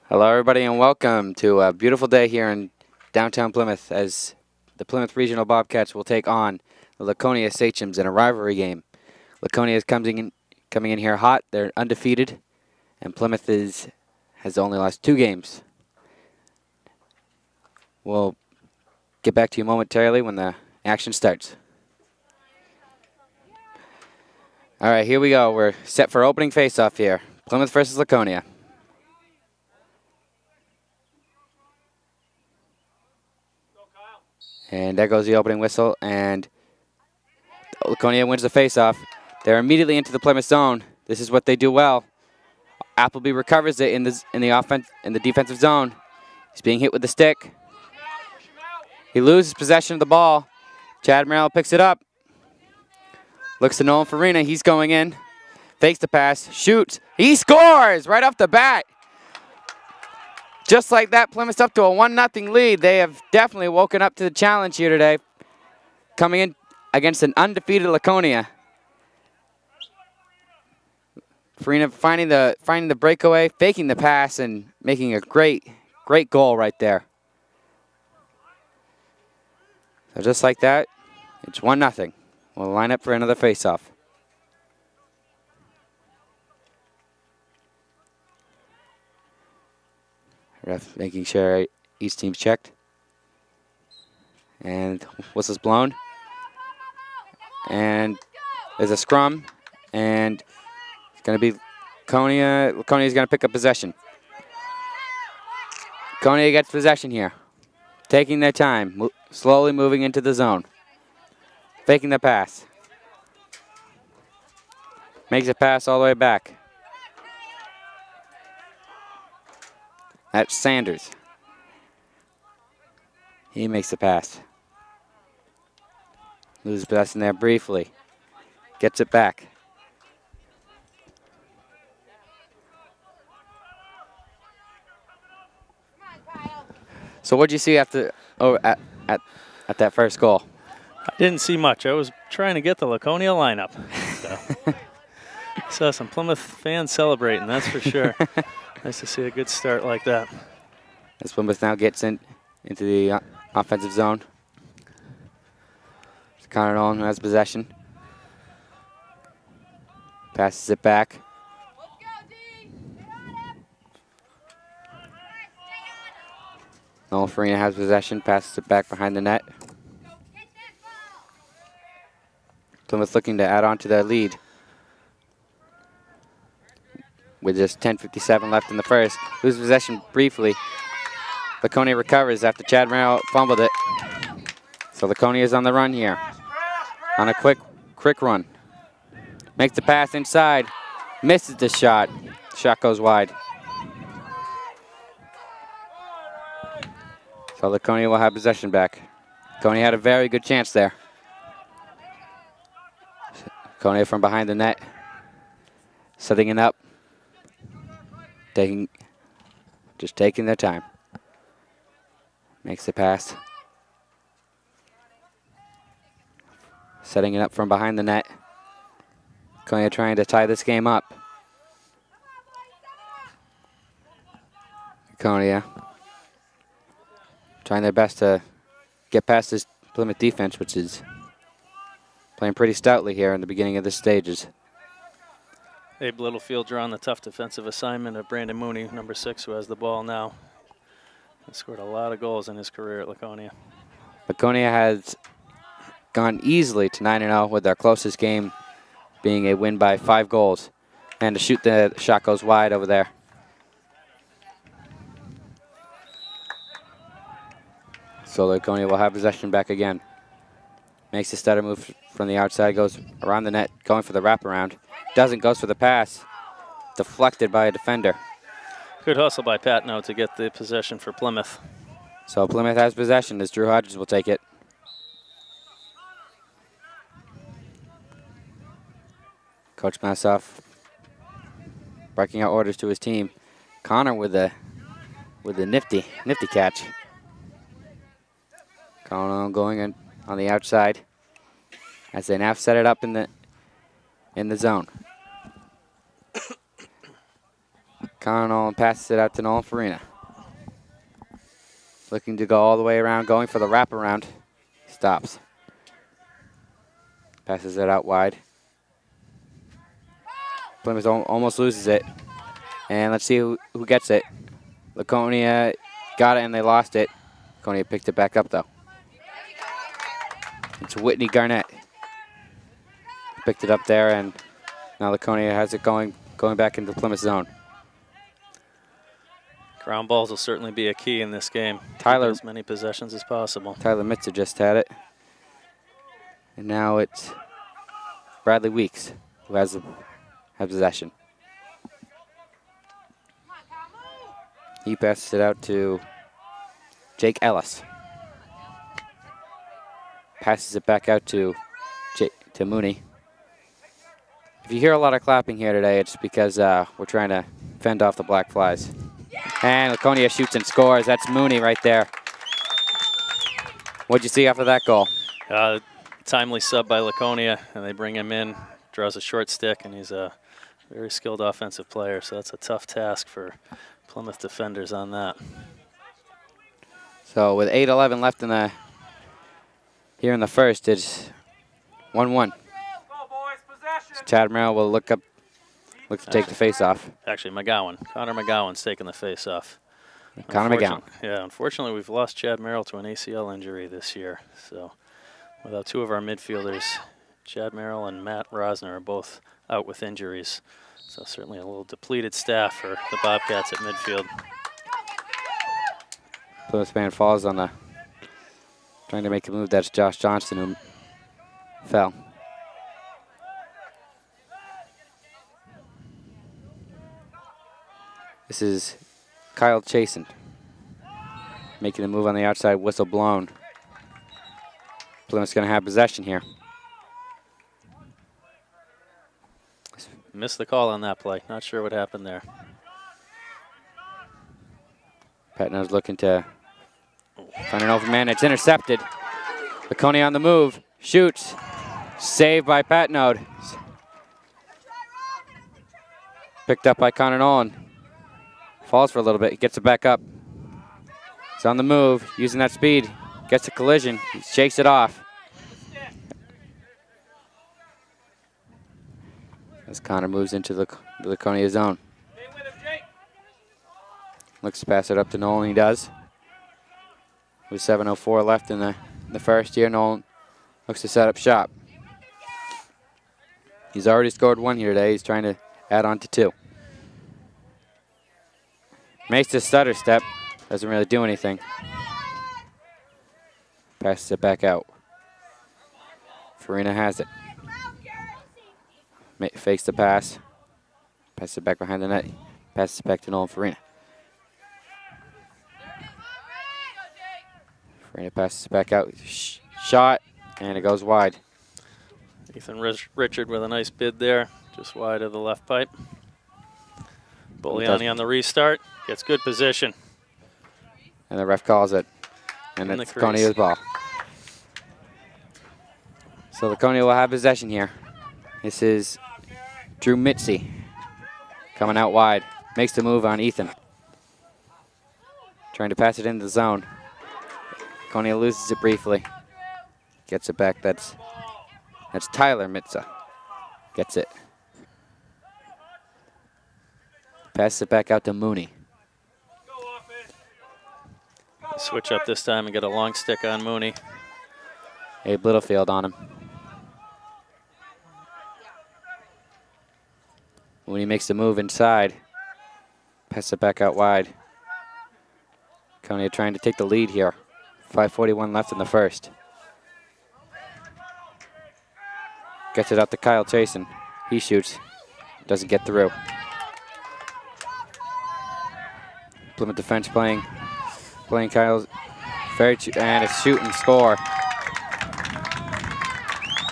Hello everybody and welcome to a beautiful day here in downtown Plymouth as the Plymouth Regional Bobcats will take on the Laconia Sachems in a rivalry game. Laconia is coming in here hot. They're undefeated, and Plymouth has only lost 2 games. We'll get back to you momentarily when the action starts. All right, here we go. We're set for opening face-off here. Plymouth versus Laconia. And there goes the opening whistle, and Laconia wins the face-off. They're immediately into the Plymouth zone. This is what they do well. Appleby recovers it in the defensive zone. He's being hit with the stick. He loses possession of the ball. Chad Morrell picks it up. Looks to Nolan Farina. He's going in. Fakes the pass. Shoots. He scores right off the bat. Just like that, Plymouth's up to a 1-0 lead. They have definitely woken up to the challenge here today, coming in against an undefeated Laconia. Farina finding the breakaway, faking the pass, and making a great goal right there. So just like that, it's 1-0. We'll line up for another face-off. Ref making sure each team's checked. And whistle's blown. And there's a scrum. And it's going to be Laconia's going to pick up possession. Laconia gets possession here. Taking their time. Slowly moving into the zone. Faking the pass. Makes a pass all the way back. That's Sanders. He makes the pass. Loses possession there briefly. Gets it back. So what did you see after at that first goal? I didn't see much. I was trying to get the Laconia lineup. So. Saw some Plymouth fans celebrating, that's for sure. Nice to see a good start like that. As Plymouth now gets into the offensive zone. It's Connor Nolan who has possession. Passes it back. Nolan Farina has possession, passes it back behind the net. Plymouth looking to add on to their lead. With just 10:57 left in the first. Loses possession briefly. Laconia recovers after Chad Morrell fumbled it. So Laconia is on the run here. On a quick run. Makes the pass inside. Misses the shot. Shot goes wide. So Laconia will have possession back. Laconia had a very good chance there. Laconia from behind the net. Setting it up. Just taking their time. Makes the pass. Setting it up from behind the net. Laconia trying to tie this game up. Laconia trying their best to get past this Plymouth defense, which is playing pretty stoutly here in the beginning of the stages. Abe Littlefield drawing the tough defensive assignment of Brandon Mooney, number 6, who has the ball now. He scored a lot of goals in his career at Laconia. Laconia has gone easily to 9-0 with their closest game being a win by 5 goals. And to shoot, the shot goes wide over there. So Laconia will have possession back again. Makes the stutter move from the outside, goes around the net, going for the wraparound. Doesn't, goes for the pass. Deflected by a defender. Good hustle by Patno to get the possession for Plymouth. So Plymouth has possession as Drew Hodges will take it. Coach Massoff barking out orders to his team. Connor with a nifty catch. Connor going in on the outside as they now set it up in the zone. Connor Nolan passes it out to Nolan Farina. Looking to go all the way around, going for the wraparound. Stops. Passes it out wide. Plymouth almost loses it. And let's see who gets it. Laconia got it and they lost it. Laconia picked it back up though. It's Whitney Garnett. Picked it up there and now Laconia has it going back into Plymouth zone. Ground balls will certainly be a key in this game. Tyler, as many possessions as possible. Tyler Mitzer just had it. And now it's Bradley Weeks who has possession. He passes it out to Jake Ellis. Passes it back out to Mooney. If you hear a lot of clapping here today, it's because we're trying to fend off the black flies. And Laconia shoots and scores. That's Mooney right there. What'd you see after that goal? Timely sub by Laconia, and they bring him in, draws a short stick, and he's a very skilled offensive player, so that's a tough task for Plymouth defenders on that. So with 8:11 left here in the first, it's 1-1. So Chad Merrill will look to take the face-off. Actually, Connor McGowan's taking the face-off. Connor McGowan. Yeah, unfortunately, we've lost Chad Merrill to an ACL injury this year. So without two of our midfielders, Chad Merrill and Matt Rosner are both out with injuries. So certainly a little depleted staff for the Bobcats at midfield. Plymouth man falls on trying to make a move. That's Josh Johnston who fell. This is Kyle Chasen making a move on the outside, whistle blown. Plymouth's going to have possession here. Missed the call on that play. Not sure what happened there. Patnode's looking to find an open man. It's intercepted. Laconia on the move. Shoots. Saved by Patnode. Picked up by Connor Nolan. Falls for a little bit. He gets it back up. He's on the move, using that speed. Gets a collision. He shakes it off. As Connor moves into the Laconia zone. Looks to pass it up to Nolan. He does. With 7:04 left in the first here, Nolan looks to set up shop. He's already scored one here today. He's trying to add on to two. Makes the stutter step. Doesn't really do anything. Passes it back out. Farina has it. Fakes the pass. Passes it back behind the net. Passes it back to Nolan Farina. Farina passes it back out. Shot, and it goes wide. Ethan Richard with a nice bid there, just wide of the left pipe. Boliani on the restart, gets good position. And the ref calls it. And it's Laconia's ball. So Laconia will have possession here. This is Drew Mitzi coming out wide. Makes the move on Ethan. Trying to pass it into the zone. Laconia loses it briefly. Gets it back. That's Tyler Mitza. Gets it. Passes it back out to Mooney. Switch up this time and get a long stick on Mooney. Abe Littlefield on him. Mooney makes the move inside. Passes it back out wide. Laconia trying to take the lead here. 5:41 left in the first. Gets it out to Kyle Chasen. He shoots. Doesn't get through. Plymouth defense playing Kyle's and it's shoot and score.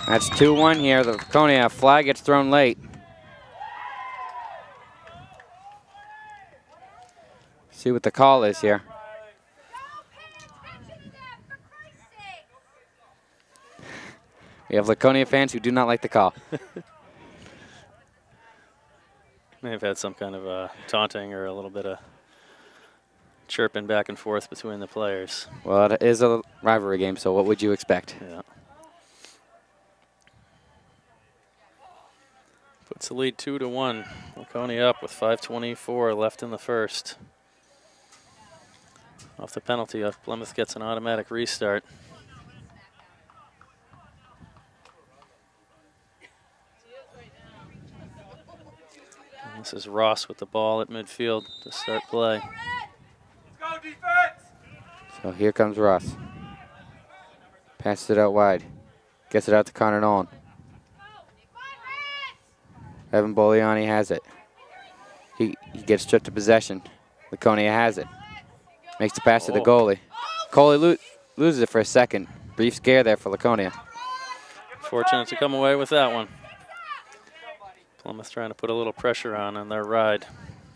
That's 2-1 here. The Laconia flag gets thrown late. See what the call is here. We have Laconia fans who do not like the call. May have had some kind of taunting or a little bit of chirping back and forth between the players. Well, it is a rivalry game, so what would you expect? Yeah. Puts the lead 2-1. Laconia up with 5:24 left in the first. Off the penalty, Plymouth gets an automatic restart. And this is Ross with the ball at midfield to start play. Let's go, defense! So here comes Ross. Passes it out wide. Gets it out to Connor Nolan. Evan Boliani has it. He gets stripped of possession. Laconia has it. Makes the pass to the goalie. Goalie loses it for a second. Brief scare there for Laconia. Fortunate to come away with that one. Plymouth trying to put a little pressure on their ride.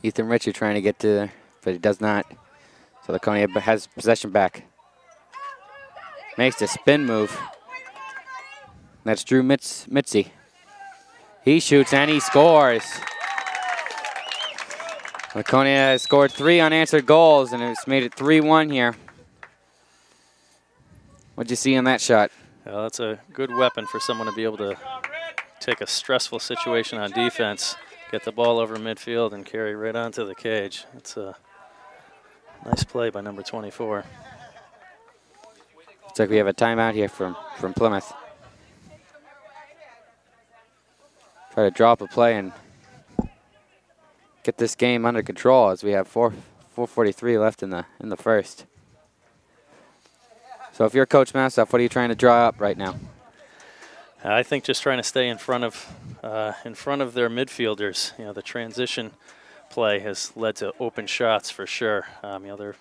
Ethan Ritchie trying to get to there, but he does not. So Laconia has possession back. Makes the spin move. That's Drew Mitzi. He shoots and he scores. Laconia has scored 3 unanswered goals, and it's made it 3-1 here. What'd you see on that shot? Well, that's a good weapon for someone to be able to take a stressful situation on defense, get the ball over midfield, and carry right onto the cage. It's a nice play by number 24. Looks like we have a timeout here from Plymouth. Try to draw up a play and get this game under control as we have 4:43 left in the first. So if you're Coach Massoff, what are you trying to draw up right now? I think just trying to stay in front of their midfielders. You know, the transition play has led to open shots for sure. You know,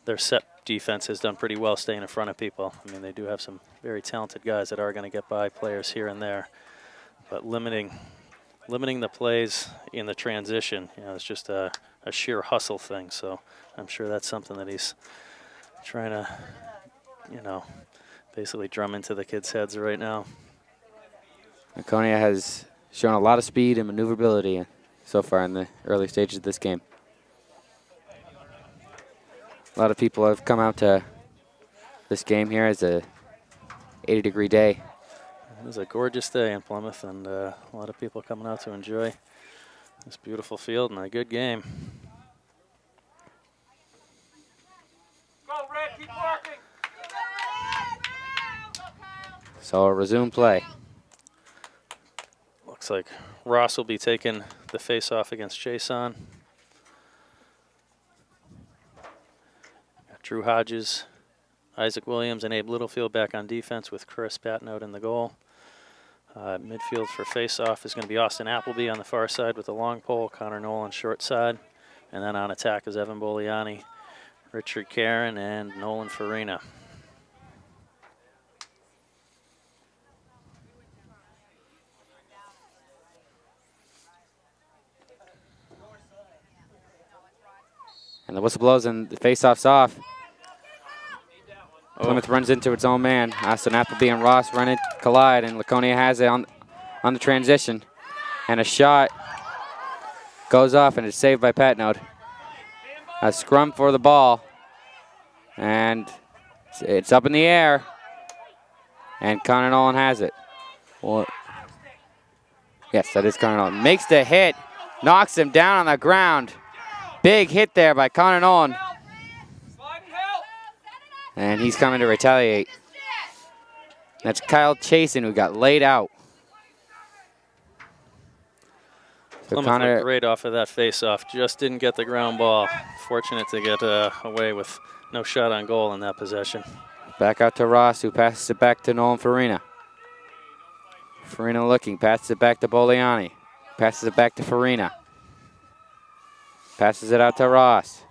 their set defense has done pretty well staying in front of people. I mean, they do have some very talented guys that are going to get by players here and there, but limiting the plays in the transition, you know, it's just a sheer hustle thing. So I'm sure that's something that he's trying to, you know, basically drum into the kids' heads right now. Laconia has shown a lot of speed and maneuverability so far in the early stages of this game. A lot of people have come out to this game here as a 80-degree day. It was a gorgeous day in Plymouth, and a lot of people coming out to enjoy this beautiful field and a good game. Go, Red, keep working! So a resume play. Looks like Ross will be taking the face-off against Jason. Got Drew Hodges, Isaac Williams, and Abe Littlefield back on defense with Chris Patnote in the goal. Midfield for face-off is going to be Austin Appleby on the far side with the long pole, Connor Nolan short side. And then on attack is Evan Boliani, Richard Karen, and Nolan Farina. And the whistle blows and the face-off's off. Plymouth runs into its own man. Austin Appleby and Ross collide, and Laconia has it on the transition. And a shot goes off, and it's saved by Patnote. A scrum for the ball. And it's up in the air. And Connor Nolan has it. Well, yes, that is Connor Nolan. Makes the hit. Knocks him down on the ground. Big hit there by Connor Nolan. And he's coming to retaliate. That's Kyle Chasen who got laid out. So Plymouth looked great off of that face-off. Just didn't get the ground ball. Fortunate to get away with no shot on goal in that possession. Back out to Ross, who passes it back to Nolan Farina. Farina looking, passes it back to Boliani. Passes it back to Farina. Passes it out to Ross.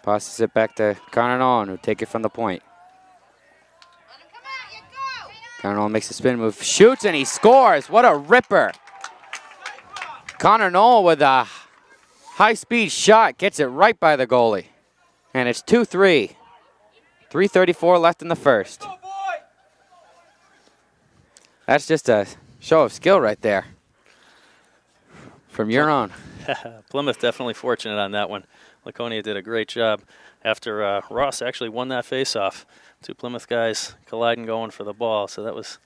Passes it back to Connor Nolan, who take it from the point. Connor Nolan makes a spin move, shoots, and he scores. What a ripper. Connor Nolan with a high-speed shot gets it right by the goalie. And it's 2-3. 3:34 left in the first. That's just a show of skill right there from your own. Plymouth definitely fortunate on that one. Laconia did a great job after Ross actually won that faceoff. Two Plymouth guys colliding going for the ball, so that was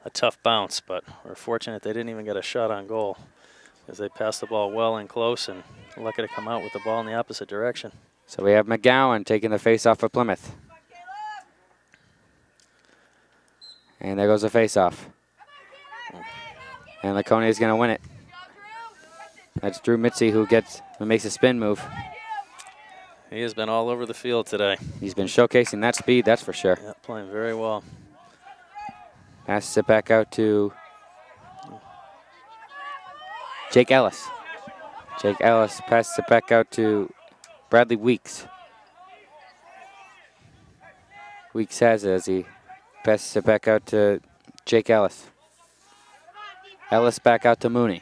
a tough bounce, but we're fortunate they didn't even get a shot on goal as they passed the ball well and close and lucky to come out with the ball in the opposite direction. So we have McGowan taking the faceoff for Plymouth. And there goes the faceoff. And Laconia is going to win it. That's Drew Mitzi who makes a spin move. He has been all over the field today. He's been showcasing that speed, that's for sure. Yeah, playing very well. Passes it back out to Jake Ellis. Jake Ellis passes it back out to Bradley Weeks. Weeks has it as he passes it back out to Jake Ellis. Ellis back out to Mooney.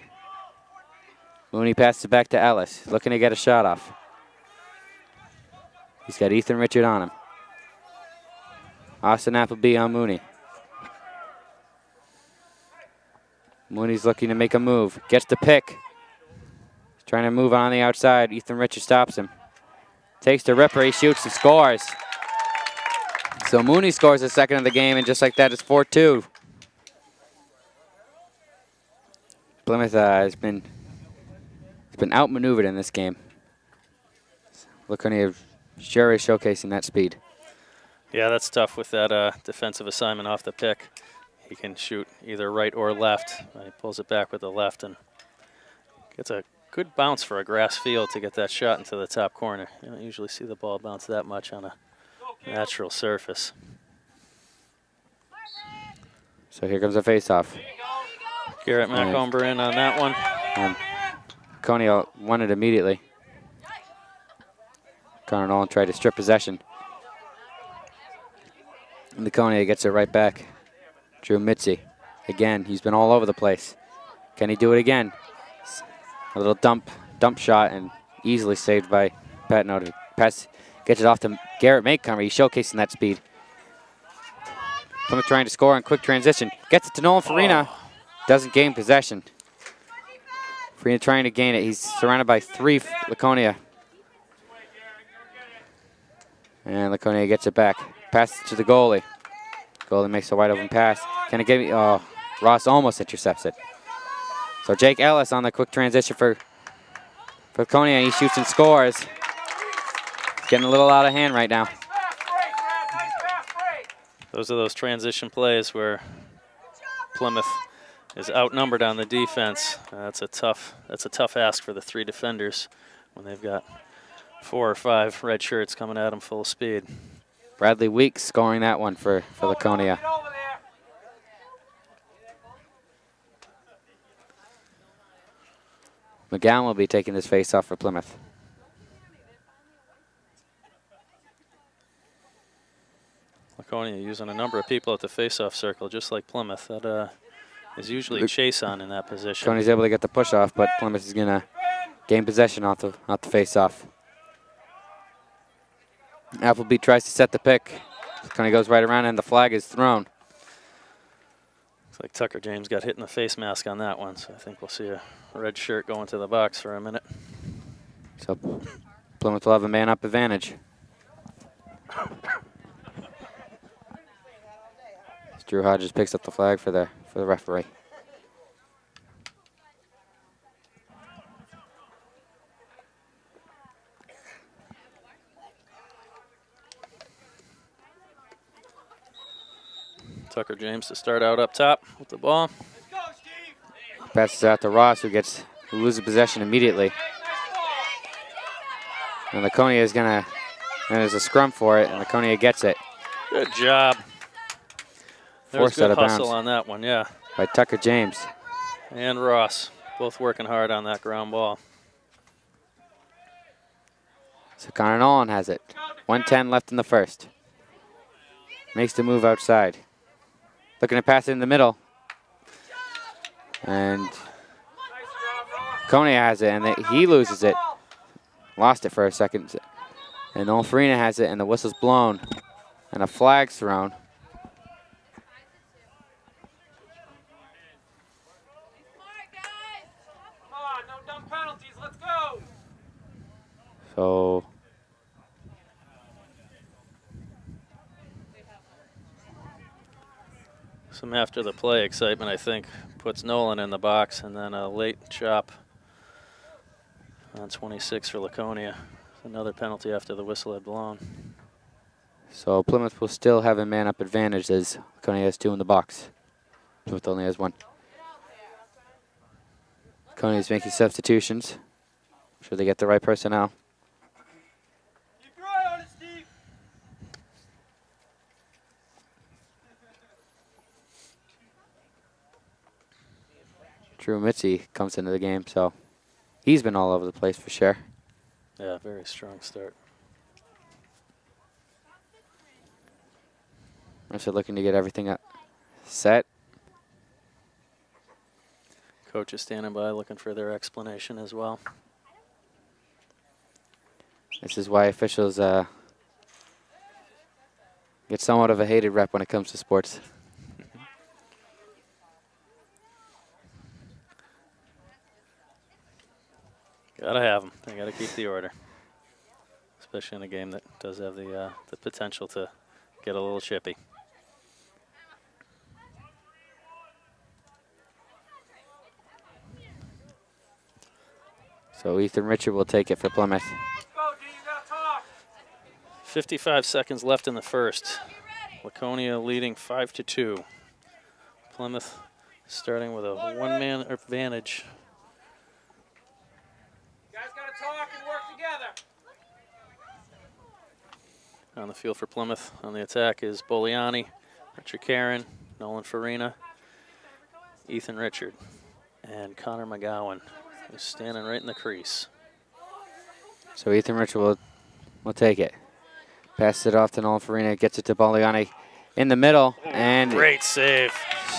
Mooney passes it back to Ellis, looking to get a shot off. He's got Ethan Richard on him. Austin Appleby on Mooney. Mooney's looking to make a move. Gets the pick. He's trying to move on the outside. Ethan Richard stops him. Takes the ripper. He shoots and scores. So Mooney scores the second of the game, and just like that, it's 4-2. Plymouth has been outmaneuvered in this game. Laconia sure is showcasing that speed. Yeah, that's tough with that defensive assignment off the pick. He can shoot either right or left. He pulls it back with the left and gets a good bounce for a grass field to get that shot into the top corner. You don't usually see the ball bounce that much on a natural surface. So here comes a face-off. Garrett Macomber in on that one. Laconia won it immediately. Connor Nolan tried to strip possession. And Laconia gets it right back. Drew Mitzi. Again, he's been all over the place. Can he do it again? A little dump shot and easily saved by Pat Noda. Pass gets it off to Garrett Macomber. He's showcasing that speed. Plymouth trying to score in quick transition. Gets it to Nolan Farina. Doesn't gain possession. Farina trying to gain it. He's surrounded by three Laconia. And Laconia gets it back. Passes it to the goalie. Goalie makes a wide open pass. Can it get me? Oh, Ross almost intercepts it. So Jake Ellis on the quick transition for Laconia. He shoots and scores. It's getting a little out of hand right now. Those are those transition plays where Plymouth is outnumbered on the defense. That's a tough ask for the three defenders when they've got 4 or 5 red shirts coming at them full speed. Bradley Weeks scoring that one for Laconia. McGowan will be taking this face-off for Plymouth. Laconia using a number of people at the face-off circle, just like Plymouth. That is usually chase on in that position. Laconia's able to get the push-off, but Plymouth is going to gain possession off the face-off. Appleby tries to set the pick. Laconia goes right around, and the flag is thrown. Looks like Tucker James got hit in the face mask on that one, so I think we'll see a red shirt going to the box for a minute. So Plymouth will have a man-up advantage. Drew Hodges picks up the flag for the referee. Tucker James to start out up top with the ball. Passes out to Ross, who loses possession immediately. And Laconia is gonna, and there's a scrum for it, and Laconia gets it. Good job. There's Forced out good of hustle bounds on that one, yeah. by Tucker James. And Ross, both working hard on that ground ball. So Connor Nolan has it. 1:10 left in the first. Makes the move outside. Looking to pass it in the middle. And Laconia has it, and he loses it. Lost it for a second. And Nolan Farina has it, and the whistle's blown. And a flag's thrown. So some after the play excitement, I think, puts Nolan in the box, and then a late chop on 26 for Laconia. Another penalty after the whistle had blown. So Plymouth will still have a man-up advantage as Laconia has 2 in the box. Plymouth only has 1. Laconia is making substitutions. I'm sure they get the right personnel. Keep your eye on it, Steve. Drew Mitzi comes into the game, so he's been all over the place for sure. Yeah, very strong start. Mercer looking to get everything up set. Coach is standing by looking for their explanation as well. This is why officials get somewhat of a hated rep when it comes to sports. Gotta have them. They gotta keep the order, especially in a game that does have the potential to get a little chippy. So Ethan Richard will take it for Plymouth. Let's go, D. You gotta talk. 55 seconds left in the first. Laconia leading 5-2. Plymouth starting with a one-man advantage. You guys gotta talk and work together. On the field for Plymouth on the attack is Boliani, Richard Karen, Nolan Farina, Ethan Richard, and Connor McGowan, who's standing right in the crease. So Ethan Richard will take it. Passes it off to Nolan Farina, gets it to Boliani in the middle, and Great save.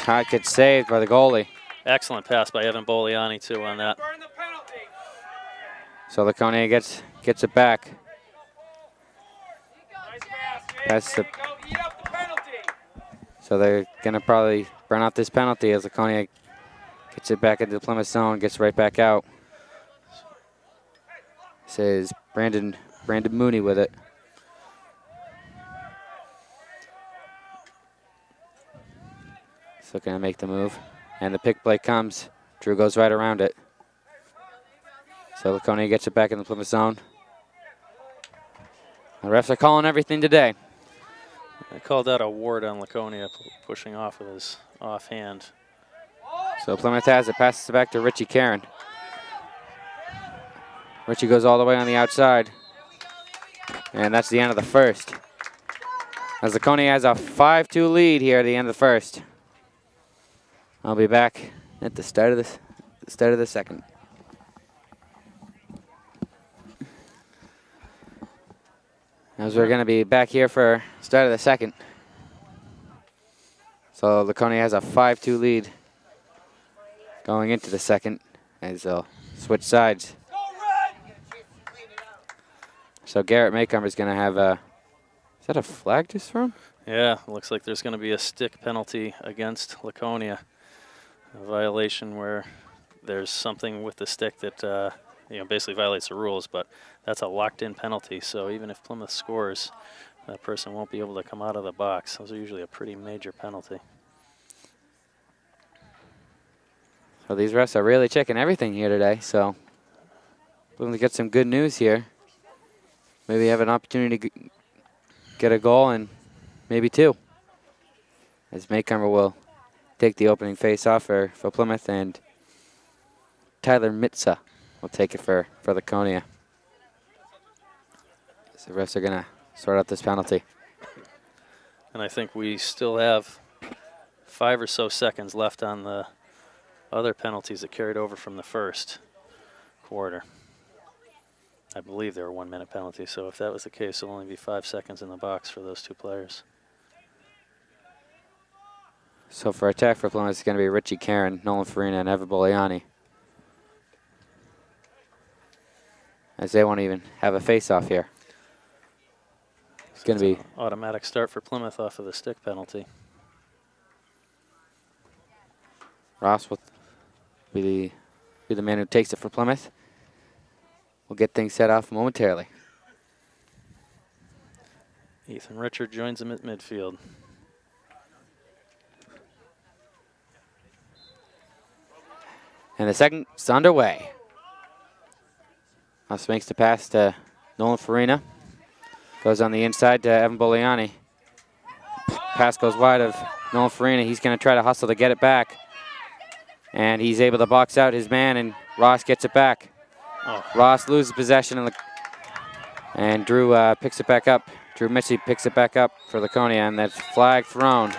shot gets saved by the goalie. Excellent pass by Evan Boliani, too, on that. Burn the penalty. So Laconia gets it back. Nice pass, Jake. Pass There the- you go. Eat up the penalty. So they're going to probably burn out this penalty as Laconia gets it back into the Plymouth zone, gets right back out. This is Brandon Mooney with it. He's looking to make the move. And the pick play comes. Drew goes right around it. So Laconia gets it back in the Plymouth zone. The refs are calling everything today. They called out a ward on Laconia, pushing off with his offhand. So Plymouth has it, passes it back to Richie Karen. Richie goes all the way on the outside. And that's the end of the first. As Laconia has a 5-2 lead here at the end of the first. I'll be back at the start of the second. As we're going to be back here for start of the second. So Laconia has a 5-2 lead going into the second as they'll switch sides. Go, Red. So Garrett Maycomer is going to have a, is that a flag just thrown? Yeah, looks like there's going to be a stick penalty against Laconia. A violation where there's something with the stick that basically violates the rules, but that's a locked-in penalty. So even if Plymouth scores, that person won't be able to come out of the box. Those are usually a pretty major penalty. So these refs are really checking everything here today. So we'll get some good news here. Maybe have an opportunity to get a goal and maybe 2. As Maycomer will take the opening face-off for Plymouth, and Tyler Mitza will take it for Laconia. So the refs are going to sort out this penalty. And I think we still have 5 or so seconds left on the other penalties that carried over from the first quarter. I believe they were 1-minute penalties, so if that was the case, it'll only be 5 seconds in the box for those 2 players. So for attack for Plymouth, it's going to be Richie Karen, Nolan Farina, and Evan Boliani. As they won't even have a face-off here. It's going to be Automatic start for Plymouth off of the stick penalty. Ross will be the man who takes it for Plymouth. will get things set off momentarily. Ethan Richard joins him at midfield. And the second is underway. Us makes the pass to Nolan Farina. Goes on the inside to Evan Boliani. Pass goes wide of Nolan Farina. He's going to try to hustle to get it back. And he's able to box out his man, and Ross gets it back. Oh. Ross loses possession, and Drew picks it back up. Drew Mitchell picks it back up for Laconia, and that's flag thrown. There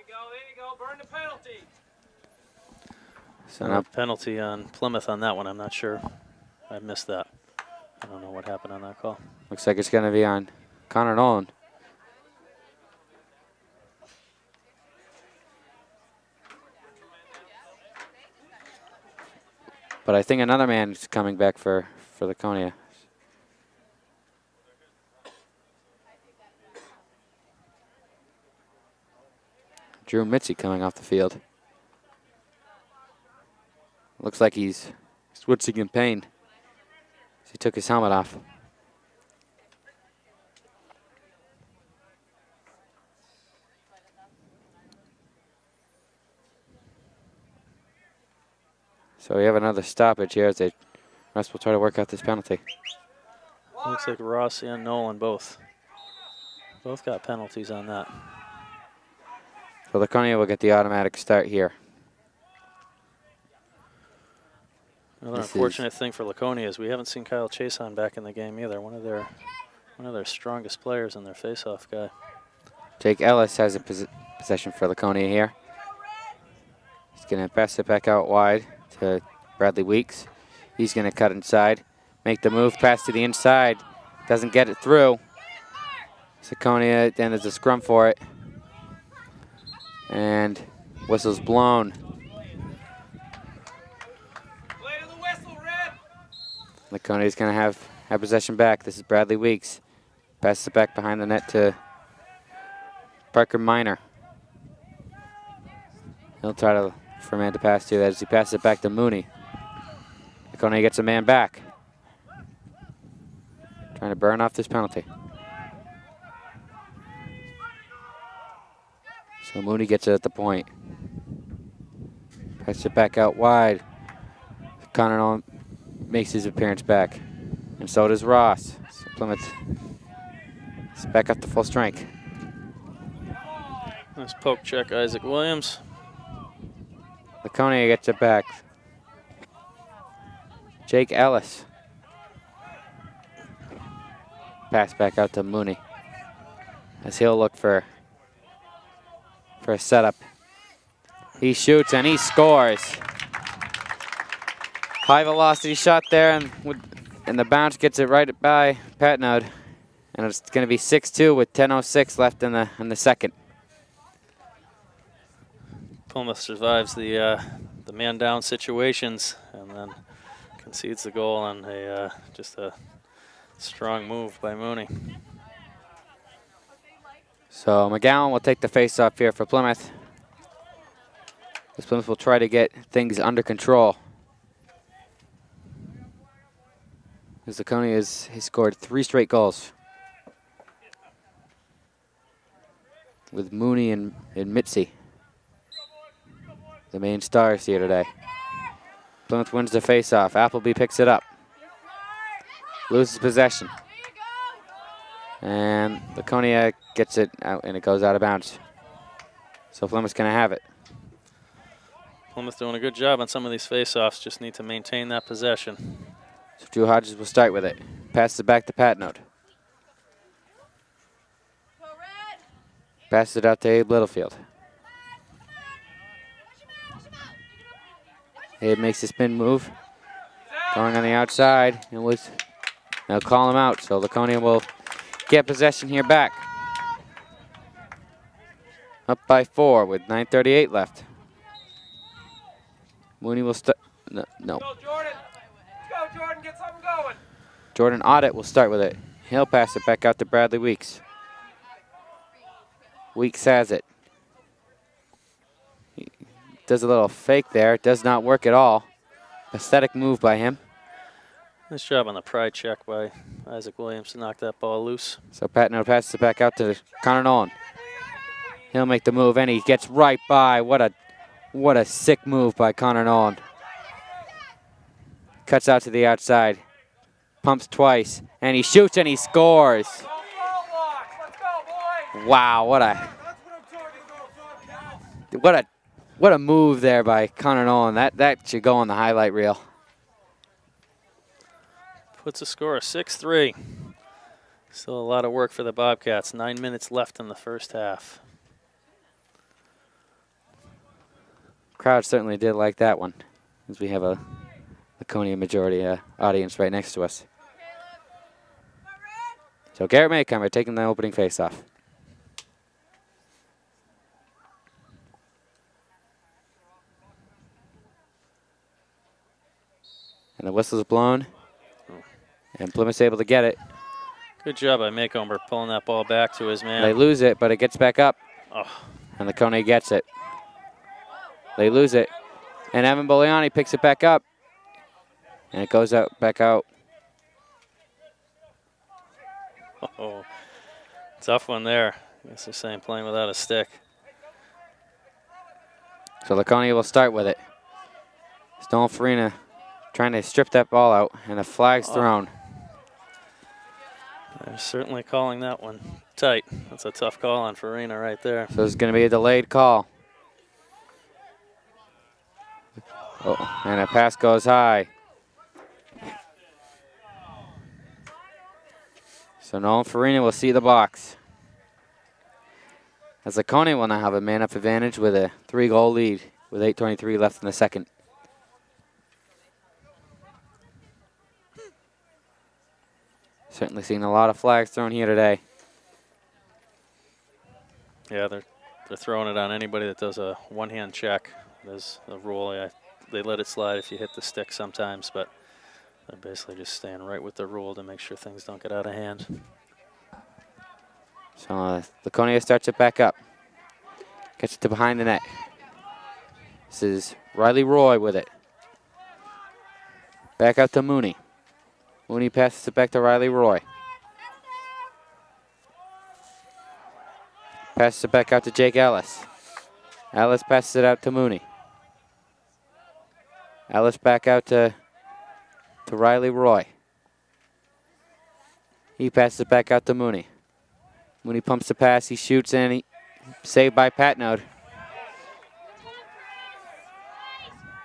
you go, burn the penalty. So now Penalty on Plymouth on that one. I'm not sure. I missed that. I don't know what happened on that call. looks like it's going to be on Connor Nolan. But I think another man is coming back for Laconia. Drew Mitzi coming off the field. Looks like he's switching in pain. He took his helmet off. So we have another stoppage here as they rest will try to work out this penalty. Looks like Ross and Nolan both got penalties on that. So Laconia will get the automatic start here. Another unfortunate thing for Laconia is we haven't seen Kyle Chason back in the game either. One of their strongest players and their face-off guy. Jake Ellis has a possession for Laconia here. He's going to pass it back out wide to Bradley Weeks. He's going to cut inside, make the move, pass to the inside. Doesn't get it through. Laconia, then there's a scrum for it. And whistle's blown. Laconia's going to have possession back. This is Bradley Weeks. Passes it back behind the net to Parker Minor. He'll try for a man to pass to as he passes it back to Mooney. Laconia gets a man back. Trying to burn off this penalty. So Mooney gets it at the point. Passes it back out wide. Connor Nolan makes his appearance back. And so does Ross. So Plymouth is back up to full strength. Nice poke check, Isaac Williams. Laconia gets it back. Jake Ellis. Pass back out to Mooney. As he'll look for a setup. He shoots and he scores. High velocity shot there, and the bounce gets it right by Patnode. And it's going to be 6-2 with 10:06 left in the second. Plymouth survives the man down situations and then concedes the goal on just a strong move by Mooney. So McGowan will take the face-off here for Plymouth. This Plymouth will try to get things under control. As Laconia has scored 3 straight goals. With Mooney and Mitzi, the main stars here today. Plymouth wins the face-off. Appleby picks it up. Loses possession. And Laconia gets it out, and it goes out of bounds. So Plymouth's going to have it. Plymouth doing a good job on some of these face-offs. Just need to maintain that possession. So Drew Hodges will start with it. Passes it back to Patnode. Passes it out to Abe Littlefield. Abe makes a spin move. Going on the outside. And they'll call him out. So Laconia will get possession here back. Up by 4 with 9:38 left. Mooney will start. No. Go, Jordan. Let's go, Jordan. Get something going. Jordan Audit will start with it. He'll pass it back out to Bradley Weeks. Weeks has it. does a little fake there. It does not work at all. Pathetic move by him. Nice job on the pride check by Isaac Williams to knock that ball loose. So Patno passes it back out to Connor Nolan. He'll make the move, and he gets right by. What a sick move by Connor Nolan. Cuts out to the outside. Pumps twice, and he shoots and he scores. Wow, what a move there by Connor Nolan. That should go on the highlight reel. Puts a score of 6-3. Still a lot of work for the Bobcats. 9 minutes left in the first half. Crowd certainly did like that one, as we have a Laconia majority audience right next to us. So Garrett Maycomer taking the opening faceoff. And the whistle is blown. And Plymouth's able to get it. Good job by Maycomer pulling that ball back to his man. They lose it, but it gets back up. Oh. And Laconia gets it. They lose it. And Evan Boliani picks it back up. And it goes out back out. Oh, tough one there. I guess they're saying playing without a stick. So Laconia will start with it. Stone Farina trying to strip that ball out, and a flag's thrown. They're certainly calling that one tight. That's a tough call on Farina right there. So it's going to be a delayed call. Oh, and a pass goes high. So Nolan Farina will see the box. As Laconia will now have a man-up advantage with a 3-goal lead with 8:23 left in the second. Certainly seen a lot of flags thrown here today. Yeah, they're throwing it on anybody that does a one-hand check. There's a rule. They let it slide if you hit the stick sometimes, but they're basically just staying right with the rule to make sure things don't get out of hand. So Laconia starts it back up. Gets it to behind the net. This is Riley Roy with it. Back out to Mooney. Mooney passes it back to Riley Roy. Passes it back out to Jake Ellis. Ellis passes it out to Mooney. Ellis back out to Riley Roy. He passes it back out to Mooney. Mooney pumps the pass, he shoots, and he saved by Patnode.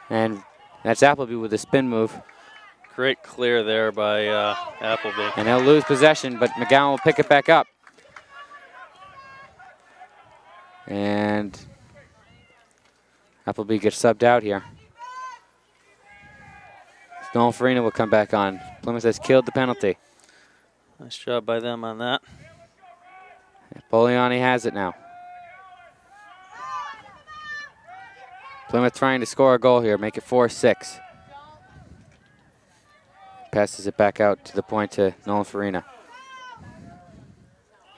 And that's Appleby with a spin move. Great clear there by Appleby. And he'll lose possession, but McGowan will pick it back up. And Appleby gets subbed out here. Nolan Farina will come back on. Plymouth has killed the penalty. Nice job by them on that. Boliani has it now. Plymouth trying to score a goal here, make it 4-6. Passes it back out to the point to Nolan Farina.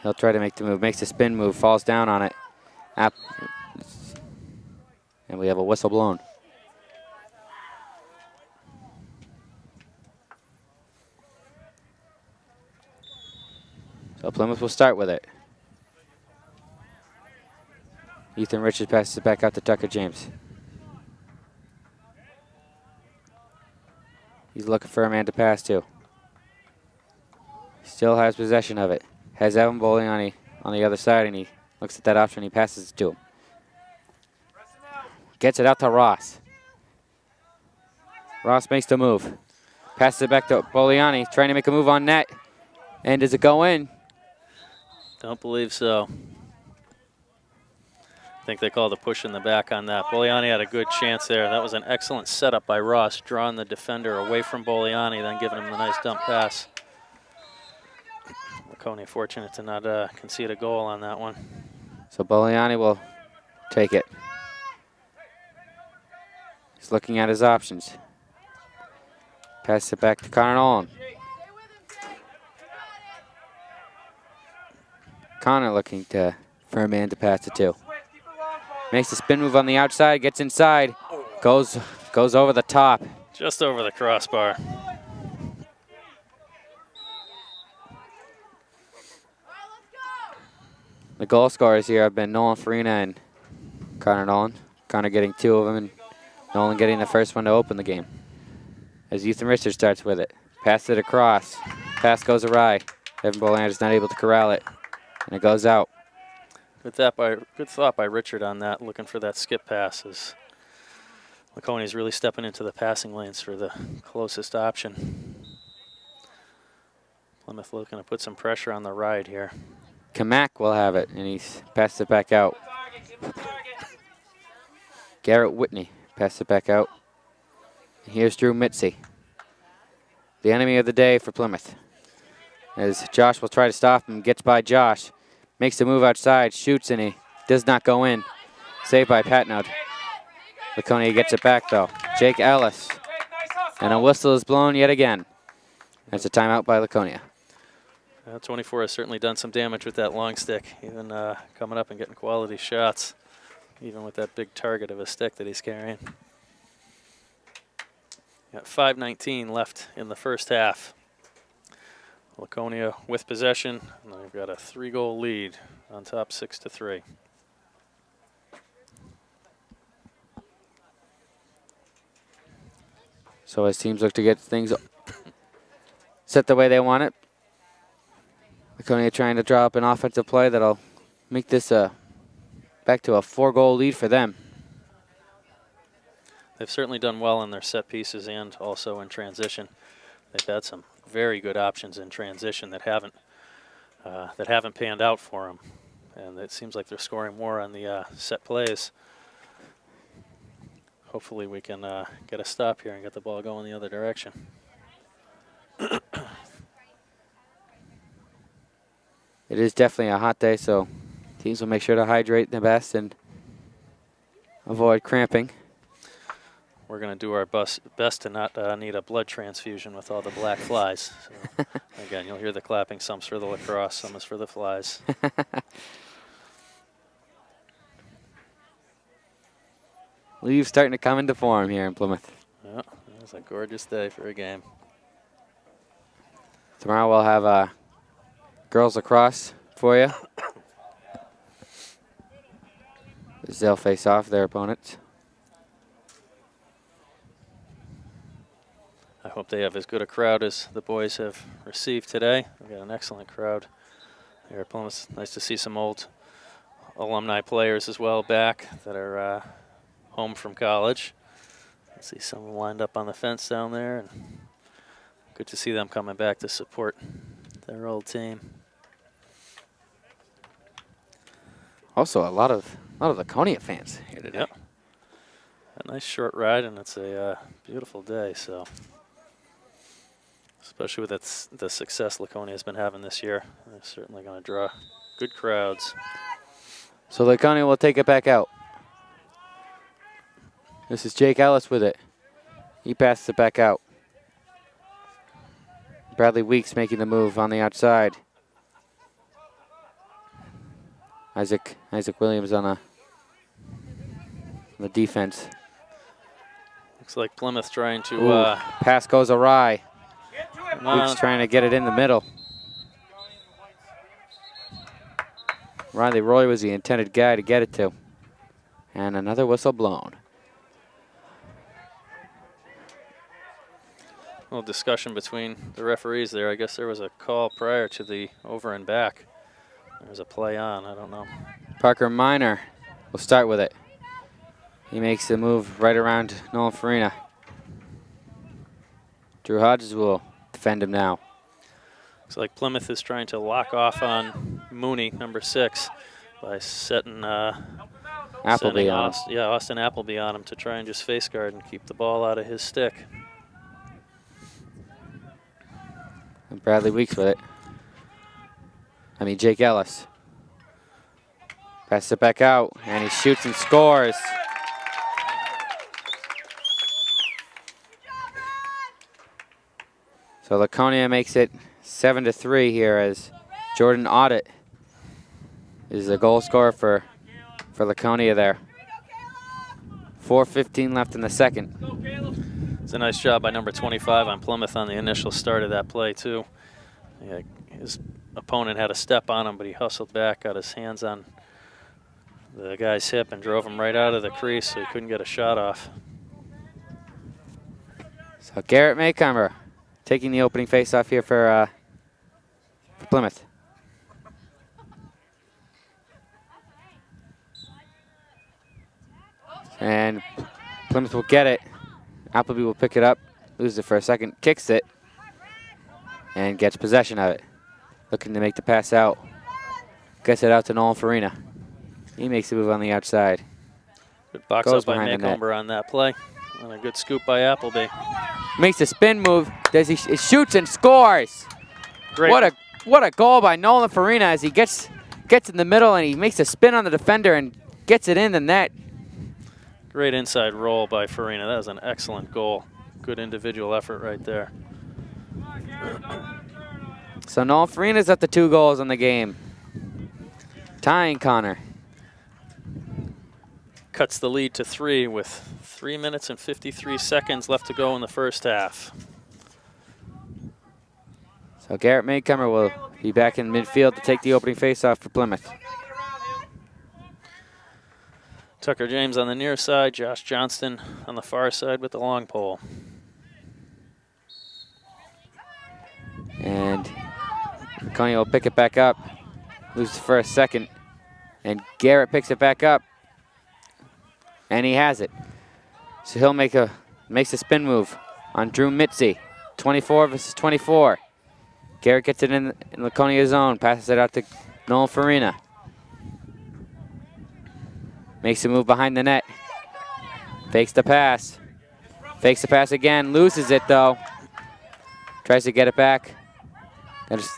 He'll try to make the move, makes a spin move, falls down on it. And we have a whistle blown. So Plymouth will start with it. Ethan Richards passes it back out to Tucker James. He's looking for a man to pass to. Still has possession of it. Has Evan Boliani on the other side, and he looks at that option, he passes it to him. Gets it out to Ross. Ross makes the move. Passes it back to Boliani, trying to make a move on net. And does it go in? Don't believe so. I think they called a push in the back on that. Boliani had a good chance there. That was an excellent setup by Ross, drawing the defender away from Boliani, then giving him the nice dump pass. Laconia fortunate to not concede a goal on that one. So Boliani will take it. He's looking at his options. Passes it back to Connor Nolan. Connor looking for a man to pass it to. Makes a spin move on the outside, gets inside, goes over the top. Just over the crossbar. The goal scorers here have been Nolan Farina and Connor Nolan. Connor getting 2 of them and Nolan getting the first one to open the game. As Ethan Richter starts with it. Pass it across. Pass goes awry. Evan Boland is not able to corral it. And it goes out. Good thought by Richard on that, looking for that skip pass as Laconia is really stepping into the passing lanes for the closest option. Plymouth looking to put some pressure on the ride here. Kamak will have it, and he's passed it back out. Garrett Whitney passed it back out. And here's Drew Mitzi, the enemy of the day for Plymouth. As Josh will try to stop him, gets by Josh, makes the move outside, shoots, and he does not go in. Saved by Patnode. Laconia gets it back, though. Jake Ellis. And a whistle is blown yet again. That's a timeout by Laconia. 24 has certainly done some damage with that long stick, even coming up and getting quality shots, even with that big target of a stick that he's carrying. Got 5:19 left in the first half. Laconia with possession, and they've got a 3-goal lead on top 6-3. So as teams look to get things set the way they want it, Laconia trying to draw up an offensive play that'll make this back to a 4-goal lead for them. They've certainly done well in their set pieces and also in transition. They've had some very good options in transition that haven't panned out for them, and it seems like they're scoring more on the set plays. Hopefully we can get a stop here and get the ball going the other direction. It is definitely a hot day, so teams will make sure to hydrate the best and avoid cramping. We're going to do our best to not need a blood transfusion with all the black flies. So again, you'll hear the clapping. Some's for the lacrosse, some is for the flies. Leaves starting to come into form here in Plymouth. Yeah, it's a gorgeous day for a game. Tomorrow we'll have girls lacrosse for you. They'll face off their opponents. I hope they have as good a crowd as the boys have received today. We've got an excellent crowd here at Plymouth. Nice to see some old alumni players as well back that are home from college. I see some lined up on the fence down there, and good to see them coming back to support their old team. Also, a lot of Laconia fans here today. Yep. A nice short ride, and it's a beautiful day. So, especially with the success Laconia has been having this year, they're certainly going to draw good crowds. So Laconia will take it back out. This is Jake Ellis with it. He passes it back out. Bradley Weeks making the move on the outside. Isaac Williams on the defense. Looks like Plymouth trying to pass goes awry. Weeks trying to get it in the middle. Riley Roy was the intended guy to get it to. And another whistle blown. A little discussion between the referees there. I guess there was a call prior to the over and back. There was a play on, I don't know. Parker Miner will start with it. He makes the move right around Nolan Farina. Drew Hodges will defend him now. Looks like Plymouth is trying to lock off on Mooney, number 6, by setting Appleby on him. Yeah, Austin Appleby on him to try and just face guard and keep the ball out of his stick. And Bradley Weeks with it. Jake Ellis. Passes it back out, and he shoots and scores. So Laconia makes it 7-3 here as Jordan Audit is the goal scorer for Laconia there. 4:15 left in the second. It's a nice job by number 25 on Plymouth on the initial start of that play, too. Yeah, his opponent had a step on him, but he hustled back, got his hands on the guy's hip, and drove him right out of the crease, so he couldn't get a shot off. So Garrett Maycomer taking the opening face-off here for Plymouth. And Plymouth will get it. Appleby will pick it up, loses it for a second, kicks it, and gets possession of it. Looking to make the pass out. Gets it out to Nolan Farina. He makes the move on the outside. Good box up by Maycomber on that play. And a good scoop by Appleby. Makes a spin move. It shoots and scores. Great. What a goal by Nolan Farina as he gets in the middle and he makes a spin on the defender and gets it in the net. Great inside roll by Farina. That was an excellent goal. Good individual effort right there. So Nolan Farina's up to 2 goals on the game. Tying Connor. Cuts the lead to 3 with 3 minutes and 53 seconds left to go in the first half. So Garrett Maycomer will be back in midfield to take the opening faceoff for Plymouth. Tucker James on the near side, Josh Johnston on the far side with the long pole. And Laconia will pick it back up, loses for a second, and Garrett picks it back up, and he has it. So he'll makes a spin move on Drew Mitzi, 24 versus 24. Garrett gets it in Laconia's zone, passes it out to Nolan Farina. Makes a move behind the net. Fakes the pass. Fakes the pass again. Loses it, though. Tries to get it back.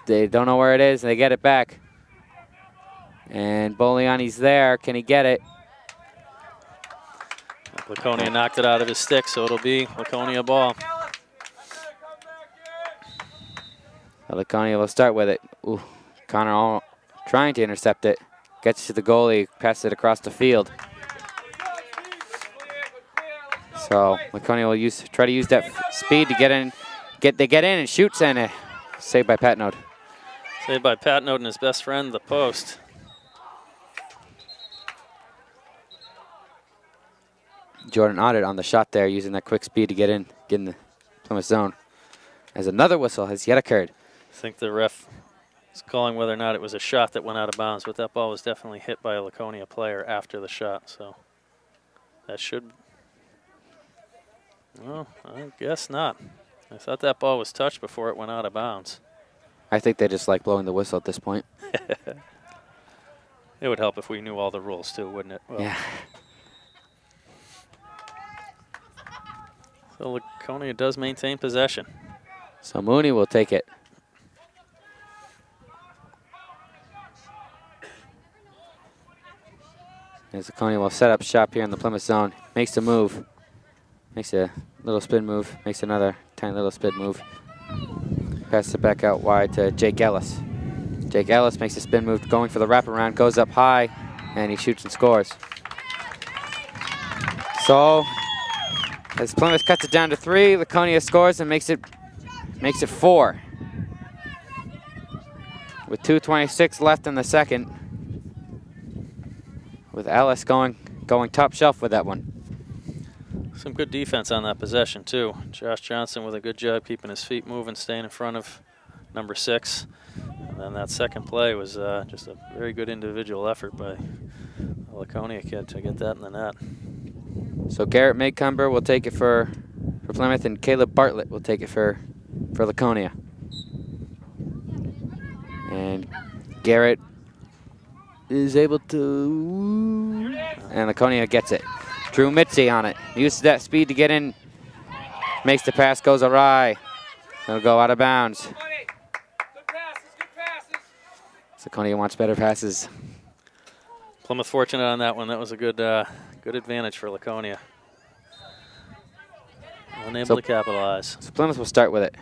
They don't know where it is, and they get it back. And Boliani's there. Can he get it? Laconia knocked it out of his stick, so it'll be Laconia ball. Laconia will start with it. Ooh, Connor trying to intercept it. Gets to the goalie, passes it across the field. So Laconia will try to use that speed to get in. They get in and shoots, and saved by Patnode. Saved by Patnode and his best friend, the post. Jordan Oddett on the shot there, using that quick speed to get in the Plymouth zone. As another whistle has yet occurred. I think the ref is calling whether or not it was a shot that went out of bounds, but that ball was definitely hit by a Laconia player after the shot, so that should, well, I guess not. I thought that ball was touched before it went out of bounds. I think they just like blowing the whistle at this point. It would help if we knew all the rules too, wouldn't it? Well, yeah. So Laconia does maintain possession. So Mooney will take it. As Laconia will set up shop here in the Plymouth zone. Makes a move. Makes a little spin move. Makes another tiny little spin move. Passes it back out wide to Jake Ellis. Jake Ellis makes a spin move, going for the wraparound, goes up high, and he shoots and scores. So, as Plymouth cuts it down to 3, Laconia scores and makes it 4. With 2:26 left in the second. With Ellis going top shelf with that one. Some good defense on that possession too. Josh Johnson with a good job keeping his feet moving, staying in front of number 6. And then that second play was just a very good individual effort by the Laconia kid to get that in the net. So Garrett Maycomber will take it for Plymouth, and Caleb Bartlett will take it for Laconia. And Garrett is able to, and Laconia gets it. Drew Mitzi on it. Uses that speed to get in. Makes the pass, goes awry. It'll go out of bounds. Laconia wants better passes. Plymouth fortunate on that one. That was a good advantage for Laconia. Unable to capitalize. So Plymouth will start with it.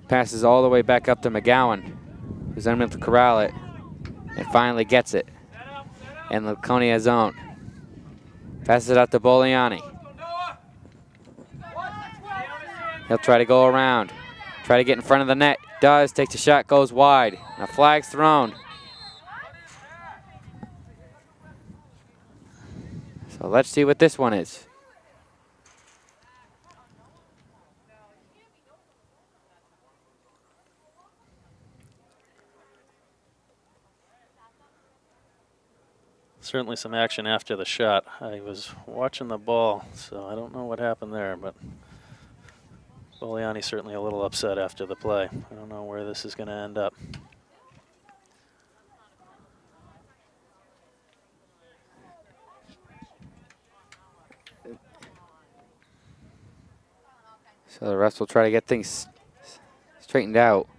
Passes all the way back up to McGowan, who's unable to corral it, and finally gets it in Laconia's zone. Passes it out to Boliani. He'll try to go around. Try to get in front of the net. Does. Takes a shot, goes wide. And a flag's thrown. So let's see what this one is. Certainly some action after the shot. I was watching the ball, so I don't know what happened there, but Boliani certainly a little upset after the play. I don't know where this is going to end up. So the refs will try to get things straightened out.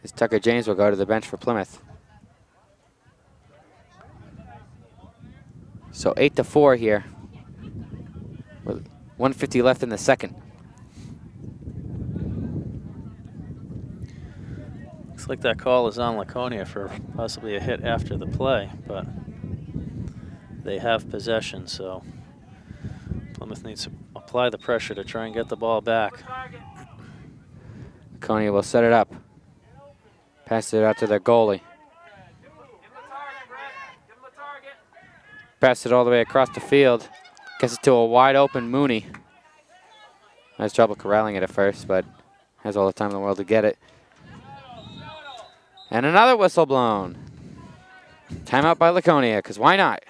As Tucker James will go to the bench for Plymouth. So 8-4 here, with 1:50 left in the second. Looks like that call is on Laconia for possibly a hit after the play, but they have possession, so Plymouth needs to apply the pressure to try and get the ball back. Laconia will set it up. Pass it out to their goalie. Pass it all the way across the field. Gets it to a wide open Mooney. Has trouble corralling it at first, but has all the time in the world to get it. And another whistle blown. Timeout by Laconia, because why not?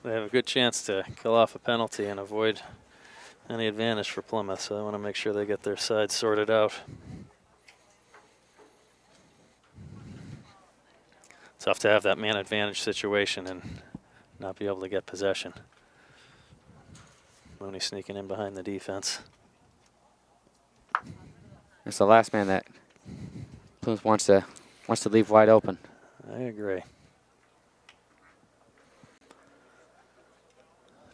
They have a good chance to kill off a penalty and avoid any advantage for Plymouth, so they want to make sure they get their side sorted out. Tough to have that man advantage situation and not be able to get possession. Mooney sneaking in behind the defense. It's the last man that Plymouth wants to leave wide open. I agree.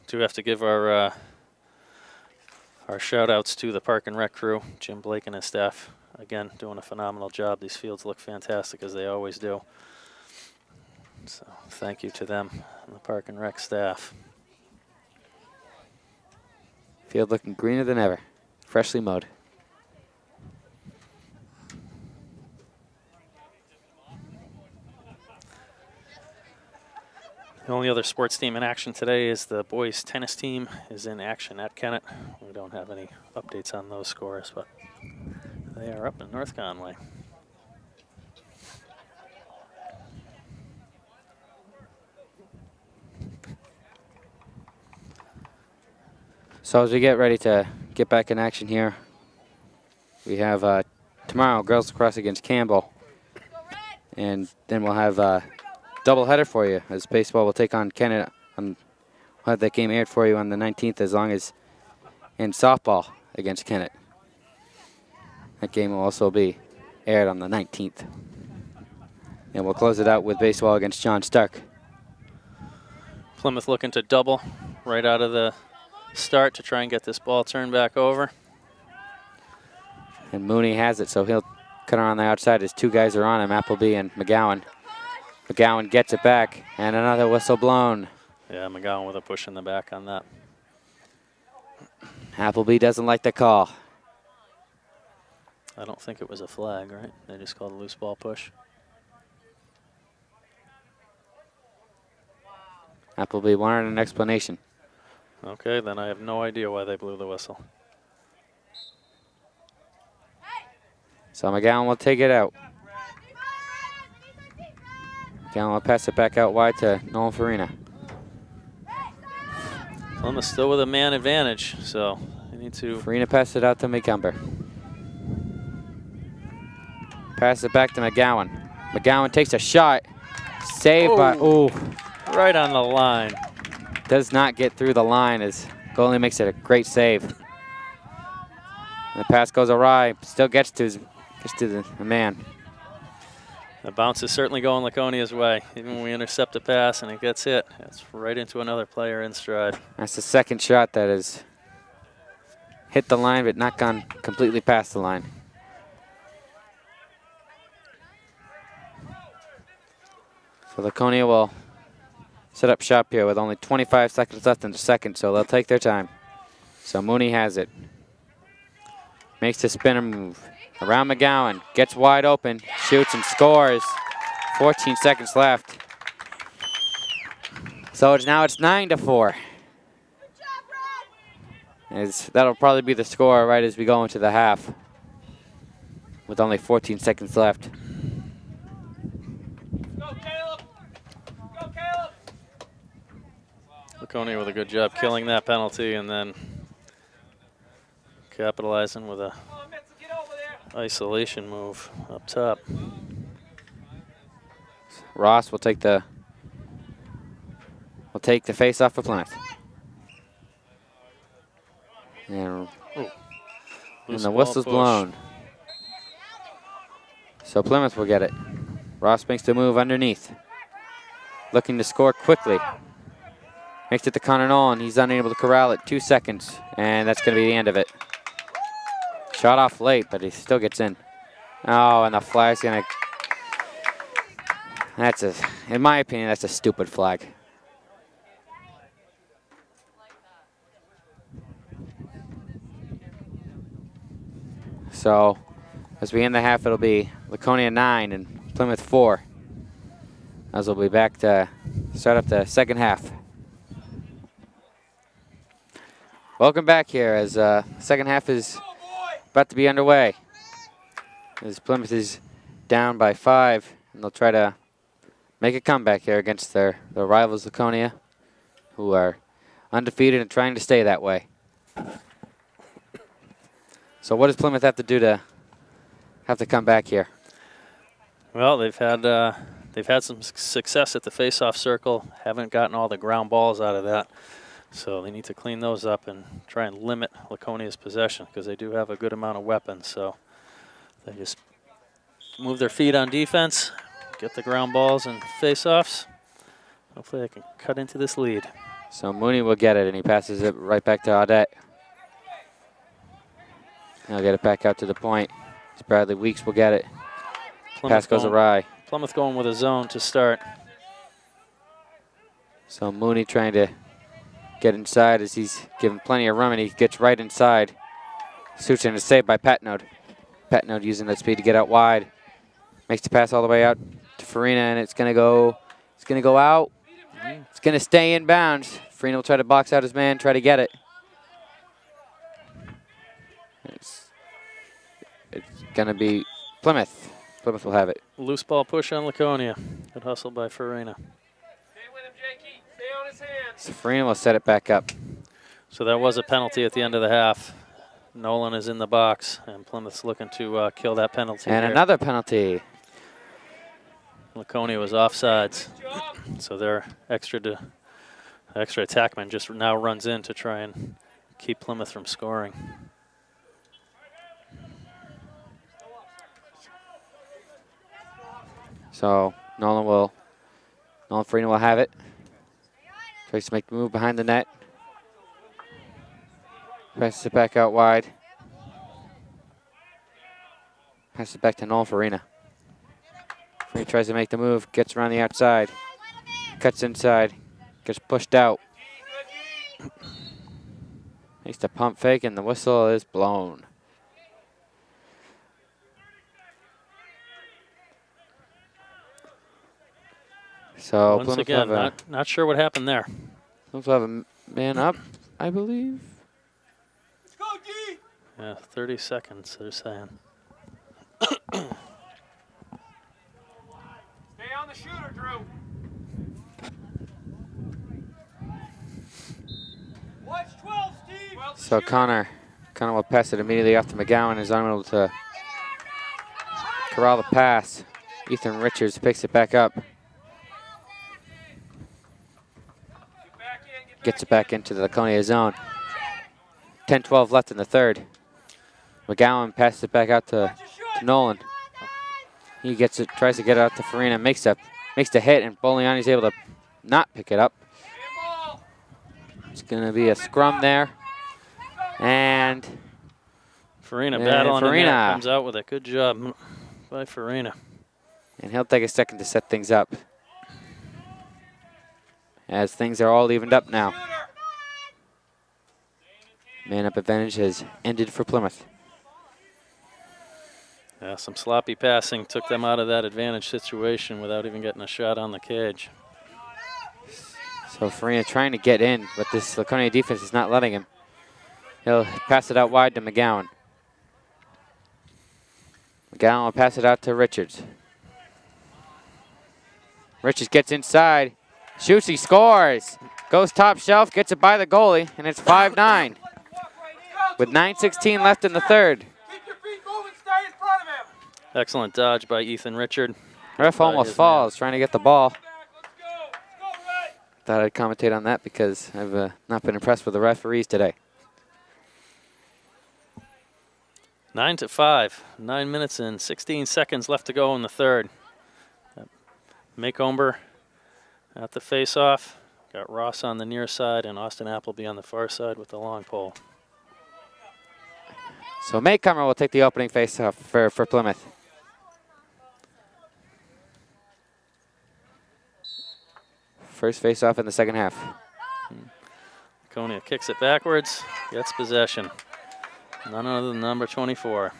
Do have to give our shout outs to the Park and Rec crew, Jim Blake and his staff. Again, doing a phenomenal job. These fields look fantastic, as they always do. So thank you to them and the Park and Rec staff. Field looking greener than ever, freshly mowed. The only other sports team in action today is the boys tennis team is in action at Kennett. We don't have any updates on those scores, but they are up in North Conway. So as we get ready to get back in action here, we have tomorrow girls lacrosse against Campbell, and then we'll have a doubleheader for you as baseball will take on Kennett. We'll have that game aired for you on the 19th, as long as in softball against Kennett. That game will also be aired on the 19th. And we'll close it out with baseball against John Stark. Plymouth looking to double right out of the start to try and get this ball turned back over. And Mooney has it, so he'll cut around the outside as two guys are on him, Appleby and McGowan. McGowan gets it back, and another whistle blown. Yeah, McGowan with a push in the back on that. Appleby doesn't like the call. I don't think it was a flag, right? They just called a loose ball push. Appleby wanted an explanation. Okay, then I have no idea why they blew the whistle. So McGowan will take it out. McGowan will pass it back out wide to Nolan Farina. Plymouth still with a man advantage, so they need to... Farina passed it out to McGumber. Pass it back to McGowan. McGowan takes a shot. Saved by... Ooh. Right on the line. Does not get through the line as goalie makes it a great save. And the pass goes awry. Still gets to the man. The bounce is certainly going Laconia's way. Even when we intercept a pass and it gets hit, it's right into another player in stride. That's the second shot that has hit the line but not gone completely past the line. So Laconia will set up shop here with only 25 seconds left in the second, so they'll take their time. So Mooney has it. Makes the spinner move. Around McGowan, gets wide open, shoots and scores. 14 seconds left. So it's 9-4. That'll probably be the score right as we go into the half, with only 14 seconds left. Go, Caleb! Go, Caleb! Laconia with a good job killing that penalty and then capitalizing with a Come on, Mitzi, get over there. isolation move up top. Ross will take the face off for Plymouth. And the whistle's blown. So Plymouth will get it. Ross makes the move underneath. Looking to score quickly. Makes it to Connor Nolan. He's unable to corral it. 2 seconds. And that's going to be the end of it. Shot off late, but he still gets in. Oh, and the flag's going to... in my opinion, that's a stupid flag. So, as we end the half, it'll be Laconia 9 and Plymouth 4. As we'll be back to start up the second half. Welcome back here as second half is about to be underway. As Plymouth is down by 5, and they'll try to make a comeback here against their rivals Laconia, who are undefeated and trying to stay that way. So what does Plymouth have to do to have to come back here? Well, they've had some success at the face-off circle. Haven't gotten all the ground balls out of that. So they need to clean those up and try and limit Laconia's possession because they do have a good amount of weapons. So they just move their feet on defense, get the ground balls and face-offs. Hopefully they can cut into this lead. So Mooney will get it, and he passes it right back to Audette. He'll get it back out to the point. Bradley Weeks will get it. Pass goes awry. Plymouth going with a zone to start. So Mooney trying to get inside as he's given plenty of room, and he gets right inside. Shoots in a save by Patnode. Patnode using that speed to get out wide. Makes the pass all the way out to Farina, and it's gonna go out. It's gonna stay in bounds. Farina will try to box out his man, try to get it. It's gonna be Plymouth. Plymouth will have it. Loose ball push on Laconia. Good hustle by Farina. Stay with him, Jakey. Stay on his hands. So Farina will set it back up. So that was a penalty at the end of the half. Nolan is in the box, and Plymouth's looking to kill that penalty. And here. another penalty. Laconia was offsides, so their extra attackman just now runs in to try and keep Plymouth from scoring. So Nolan Farina will have it. Tries to make the move behind the net. Passes it back out wide. Passes it back to Nolan Farina. Farina tries to make the move, gets around the outside, cuts inside, gets pushed out. Makes the pump fake, and the whistle is blown. So once again, not sure what happened there. Plymouth will have a man up, I believe. Let's go, D! Yeah, 30 seconds, they're saying. Stay on the shooter, Drew. Watch 12, Steve. So Connor will pass it immediately off to McGowan, is unable to corral the pass. Ethan Richards picks it back up. Gets it back into the Laconia zone. 10-12 left in the third. McGowan passes it back out to Nolan. He gets it, tries to get it out to Farina, makes the hit, and Boliani's able to not pick it up. It's going to be a scrum there. And Farina battling in Farina there, comes out with a good job by Farina. And he'll take a second to set things up. as things are all evened up now. Man-up advantage has ended for Plymouth. Yeah, some sloppy passing took them out of that advantage situation without even getting a shot on the cage. So Farina trying to get in, but this Laconia defense is not letting him. He'll pass it out wide to McGowan. McGowan will pass it out to Richards. Richards gets inside, shoots, he scores. Goes top shelf, gets it by the goalie, and it's 5-9. With 9:16 left in the third. Keep your feet moving, stay in front of him. Excellent dodge by Ethan Richard. Ref almost falls trying to get the ball. Let's go. Let's go, Red. Thought I'd commentate on that because I've not been impressed with the referees today. 9-5. 9 minutes and 16 seconds left to go in the third. Macomber at the face-off. Got Ross on the near side and Austin Appleby on the far side with the long pole. So Maycomer will take the opening face-off for Plymouth. First face-off in the second half. Laconia kicks it backwards, gets possession. None other than number 24.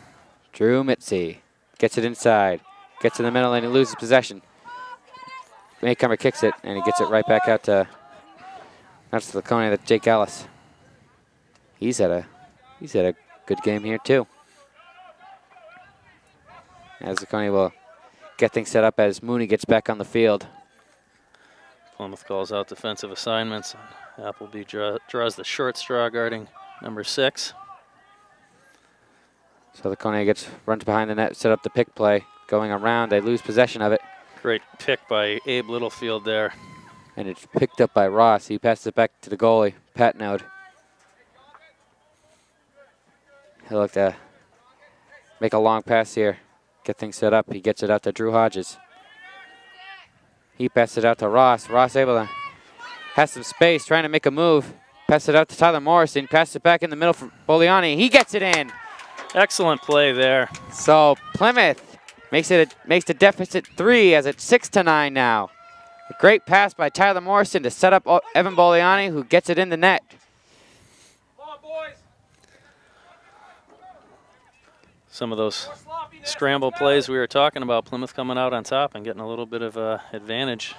Drew Mitzi gets it inside, gets in the middle, and he loses possession. Maycomer kicks it, and he gets it right back out to, that's Laconia, that's Jake Ellis. He's had a good game here too. As Laconia will get things set up as Mooney gets back on the field. Plymouth calls out defensive assignments. Appleby draws the short straw guarding number 6. So Laconia runs behind the net, set up the pick play. Going around, they lose possession of it. Great pick by Abe Littlefield there. And it's picked up by Ross. He passes it back to the goalie, Patnode. He'll look to make a long pass here, get things set up. He gets it out to Drew Hodges. He passes it out to Ross. Ross able to has some space, trying to make a move. Pass it out to Tyler Morrison. Pass it back in the middle for Boliani. He gets it in. Excellent play there. So Plymouth makes the deficit 3 as it's 6-9 now. A great pass by Tyler Morrison to set up Evan Boliani, who gets it in the net. Come on, boys. Some of those scramble plays we were talking about, Plymouth coming out on top and getting a little bit of advantage.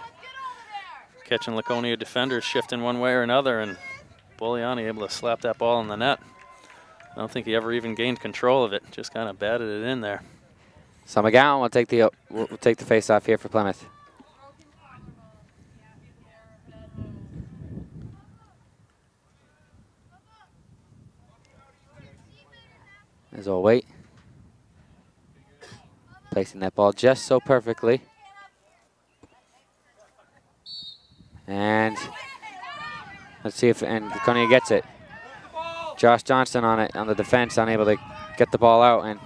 Catching Laconia defenders shifting one way or another, and Boliani able to slap that ball in the net. I don't think he ever even gained control of it, just kind of batted it in there. So McGowan will take the face off here for Plymouth. As we'll wait. Placing that ball just so perfectly. And let's see if Laconia gets it. Josh Johnston on it on the defense, unable to get the ball out,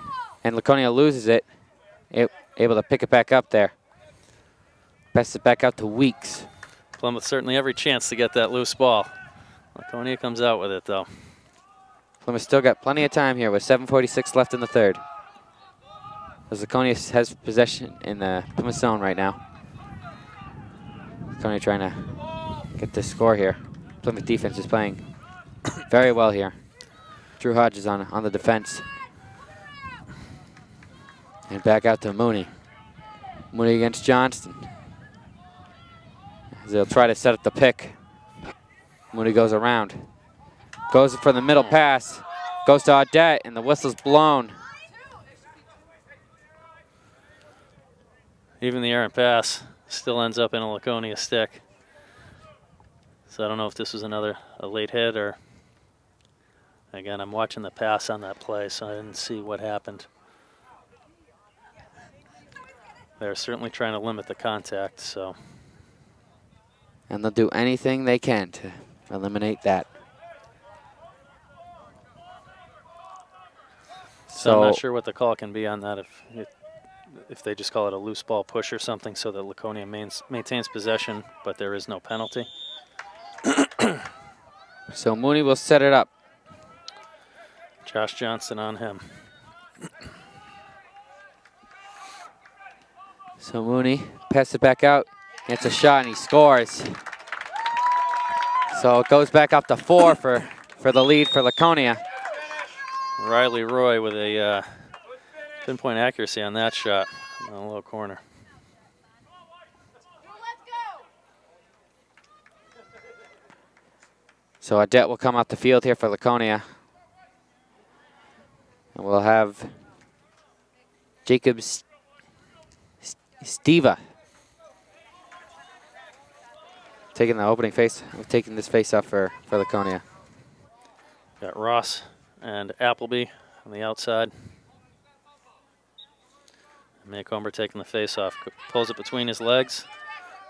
and Laconia loses it. Able to pick it back up there. Passes it back out to Weeks. Plymouth certainly every chance to get that loose ball. Laconia comes out with it though. Plymouth still got plenty of time here with 7:46 left in the third. As Laconia has possession in the Plymouth zone right now. Laconia trying to get this score here. Plymouth defense is playing very well here. Drew Hodges on the defense. And back out to Mooney. Mooney against Johnston. As they'll try to set up the pick. Mooney goes around. Goes for the middle pass. Goes to Audette, and the whistle's blown. Even the errant pass still ends up in a Laconia stick. So I don't know if this was a late hit or, again, I'm watching the pass on that play, so I didn't see what happened. They're certainly trying to limit the contact, so. And they'll do anything they can to eliminate that. So I'm not sure what the call can be on that, if they just call it a loose ball push or something so that Laconia maintains possession, but there is no penalty. So Mooney will set it up. Josh Johnston on him. So Mooney passes it back out. Gets a shot and he scores. So it goes back up to 4 for the lead for Laconia. Riley Roy with a pinpoint accuracy on that shot on the low corner. So Adet will come off the field here for Laconia. And we'll have Jacob Steva taking this face off for Laconia. Got Ross and Appleby on the outside. Maycomber taking the face off, pulls it between his legs.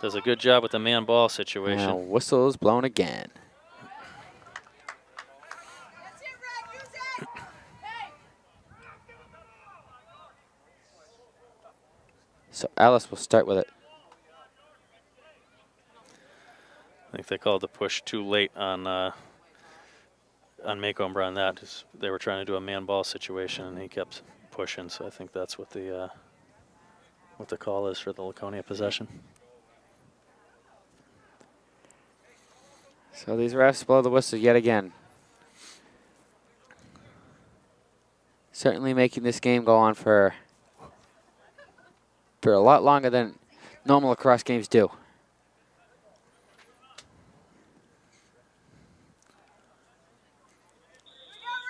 Does a good job with the man ball situation. Now whistle's blown again. So Alice will start with it. I think they called the push too late on Maycomber on that. They were trying to do a man ball situation and he kept pushing, so I think that's what the call is for the Laconia possession. So these refs blow the whistle yet again. Certainly making this game go on for a lot longer than normal lacrosse games do.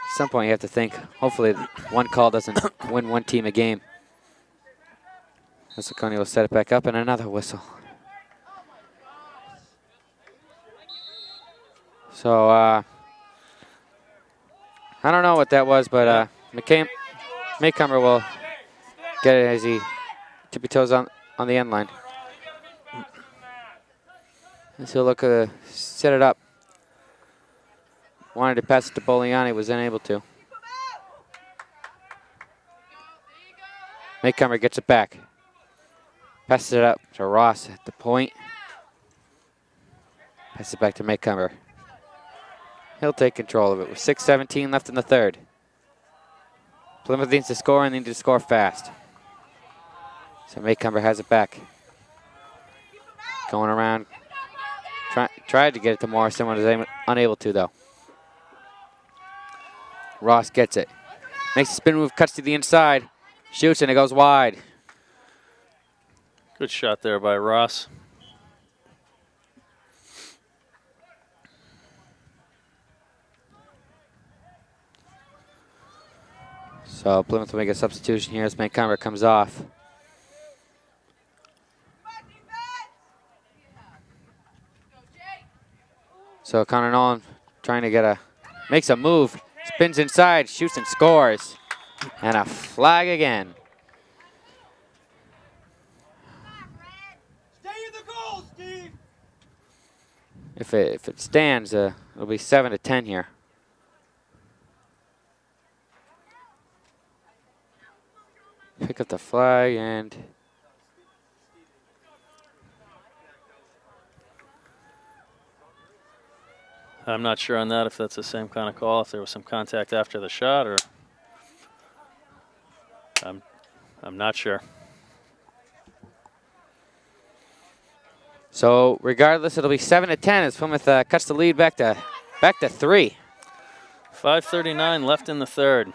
At some point you have to think, hopefully one call doesn't win one team a game. As Laconia will set it back up and another whistle. So, I don't know what that was, but Maycomber will get it as he tippy toes on the end line. And so look, set it up. Wanted to pass it to Boliani, was unable to. Maycomber gets it back. Passes it up to Ross at the point. Passes it back to Maycomber. He'll take control of it with 6:17 left in the third. Plymouth needs to score and they need to score fast. So Maycomber has it back. Going around. Tried to get it to Morrison, was unable to though. Ross gets it. Makes a spin move, cuts to the inside. Shoots and it goes wide. Good shot there by Ross. So Plymouth will make a substitution here as Maycomber comes off. So Connor Nolan trying to makes a move, spins inside, shoots and scores. And a flag again. Stay in the goal, Steve. If it stands, it'll be 7-10 here. Pick up the flag and I'm not sure on that if that's the same kind of call, if there was some contact after the shot, or I'm not sure. So regardless, it'll be 7-10 as Plymouth cuts the lead back to 3. 5:39 left in the third.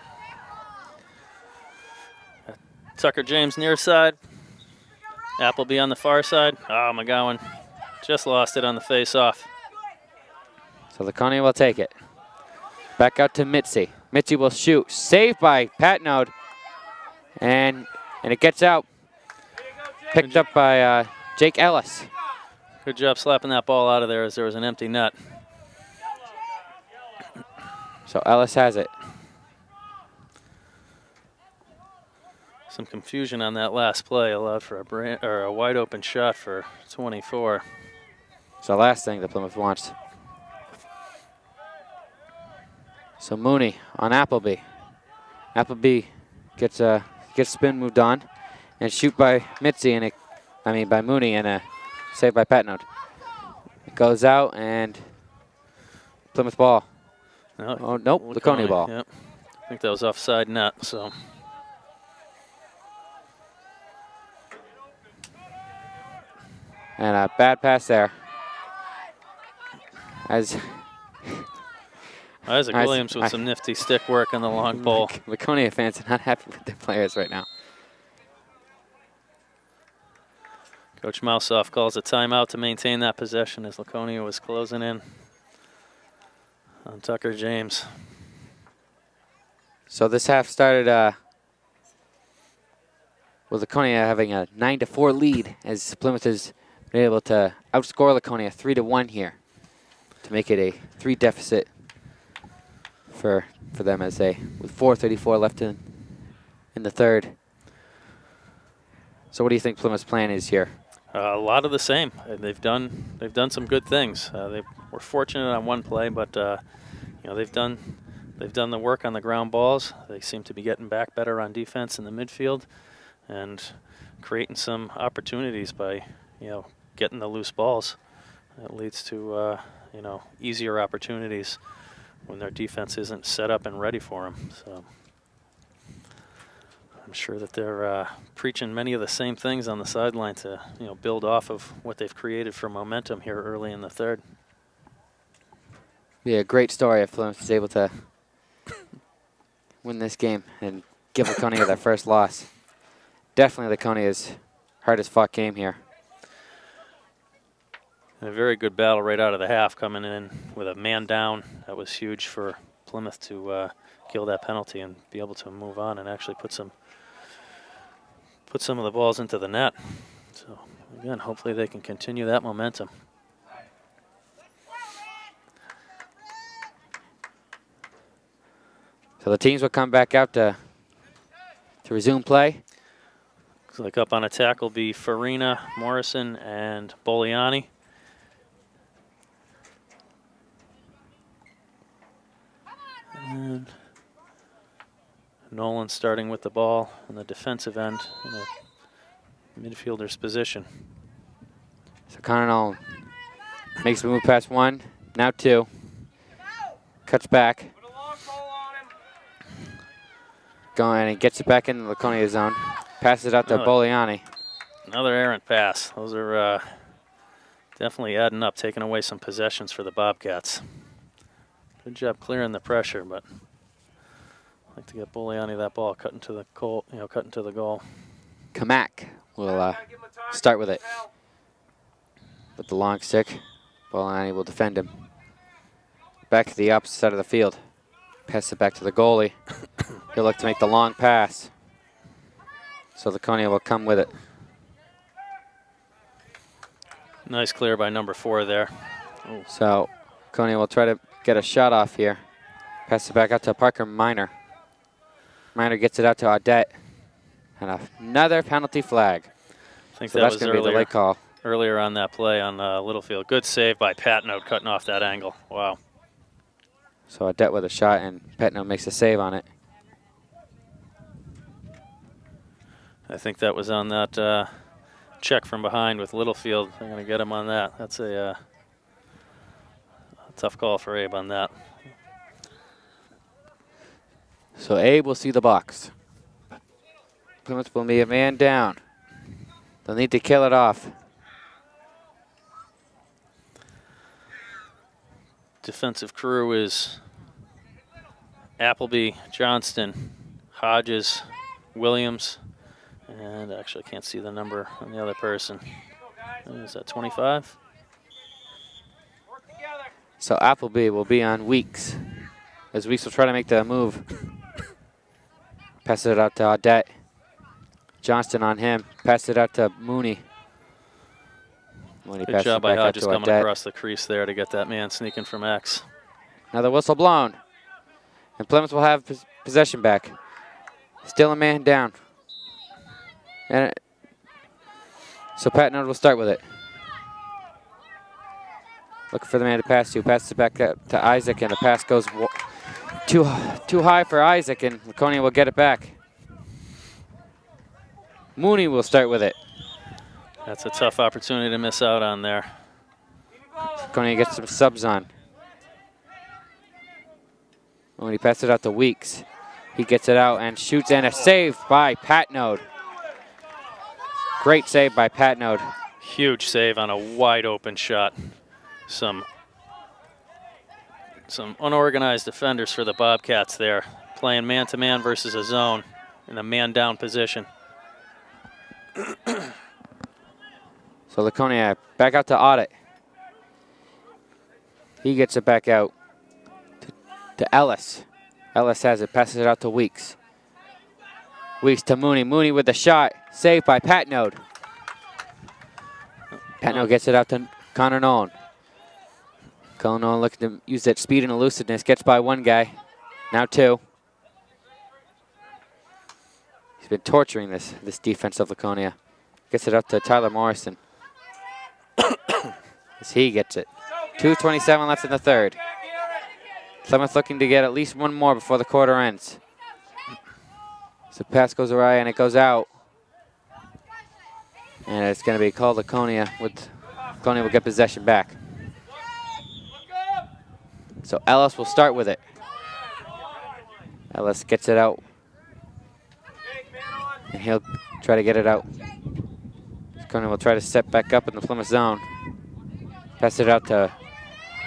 Tucker James near side. Appleby on the far side. Oh, McGowan just lost it on the face-off. So Laconia will take it. Back out to Mitzi. Mitzi will shoot. Saved by Patnode. And it gets out. Picked up by Jake Ellis. Good job slapping that ball out of there as there was an empty net. So Ellis has it. Some confusion on that last play allowed for a wide open shot for 24. It's the last thing that Plymouth wants. So Mooney on Appleby. Appleby gets spin moved on, and shoot by Mitzi by Mooney and saved by Patnode. It goes out and Plymouth ball. No, oh nope, Laconia ball. Yep. I think that was offside net. So. And a bad pass there. As Isaac Williams with some nifty stick work on the long pole. Laconia fans are not happy with their players right now. Coach Mousoff calls a timeout to maintain that possession as Laconia was closing in on Tucker James. So this half started with Laconia having a 9-4 lead as Plymouth has been able to outscore Laconia 3-1 here to make it a 3 deficit for them as they with 4:34 left in the third. So what do you think Plymouth's plan is here? A lot of the same. They've done some good things. They were fortunate on one play, but you know, they've done the work on the ground balls. They seem to be getting back better on defense in the midfield and creating some opportunities by, you know, getting the loose balls. That leads to you know, easier opportunities when their defense isn't set up and ready for them. So I'm sure that they're preaching many of the same things on the sideline to, you know, build off of what they've created for momentum here early in the third. Be a great story if Plymouth is able to win this game and give Laconia their first loss. Definitely Laconia's hardest fought game here. And a very good battle right out of the half, coming in with a man down. That was huge for Plymouth to kill that penalty and be able to move on and actually put some of the balls into the net. So again, hopefully they can continue that momentum. So the teams will come back out to resume play. Looks like up on attack will be Farina, Morrison, and Boliani. And Nolan starting with the ball on the defensive end in a midfielder's position. So Connor Nolan makes a move past 1, now 2. Cuts back. Put a long pole on him. Going and gets it back in the Laconia zone. Passes it out to Boliani. Another errant pass. Those are definitely adding up, taking away some possessions for the Bobcats. Good job clearing the pressure, but I'd like to get Boliani that ball cutting to the goal. You know, cutting to the goal. Kamak will start with it. With the long stick, Boliani will defend him. Back to the opposite side of the field. Pass it back to the goalie. He'll look to make the long pass. So Laconia will come with it. Nice clear by number 4 there. Ooh. So Laconia will try to get a shot off here. Pass it back out to Parker Minor. Minor gets it out to Audette. And another penalty flag. I think so that that's was going to be the late call. Earlier on that play on Littlefield. Good save by Patnode cutting off that angle. Wow. So Audette with a shot, and Patnode makes a save on it. I think that was on that check from behind with Littlefield. They're going to get him on that. That's a tough call for Abe on that. So Abe will see the box. Plymouth will be a man down. They'll need to kill it off. Defensive crew is Appleby, Johnston, Hodges, Williams, and actually I can't see the number on the other person. Is that 25? So Appleby will be on Weeks, as Weeks will try to make the move. Pass it out to Audette. Johnston on him. Pass it out to Mooney. Good job by Hodges coming across the crease there to get that man sneaking from X. Another whistle blown. And Plymouth will have possession back. Still a man down. And so Patnode will start with it. Looking for the man to pass to. Passes it back to Isaac, and the pass goes too high for Isaac, and Laconia will get it back. Mooney will start with it. That's a tough opportunity to miss out on there. Laconia gets some subs on. When he passes it out to Weeks, he gets it out and shoots, and a save by Patnode. Great save by Patnode. Huge save on a wide open shot. Some Some unorganized defenders for the Bobcats there, playing man-to-man versus a zone in a man-down position. So Laconia back out to Audit. He gets it back out to Ellis. Ellis has it, passes it out to Weeks. Weeks to Mooney. Mooney with the shot, saved by Patnode. Patnode gets it out to Connor Nolan. Connor Nolan looking to use that speed and elusiveness, gets by one guy, now two. He's been torturing this defense of Laconia. Gets it up to Tyler Morrison. As he gets it. 2:27 left in the third. Plymouth looking to get at least one more before the quarter ends. So pass goes awry and it goes out. And it's going to be called Laconia. Laconia will get possession back. So Ellis will start with it. Ellis gets it out. And he'll try to get it out. Laconia will try to step back up in the Plymouth zone. Pass it out to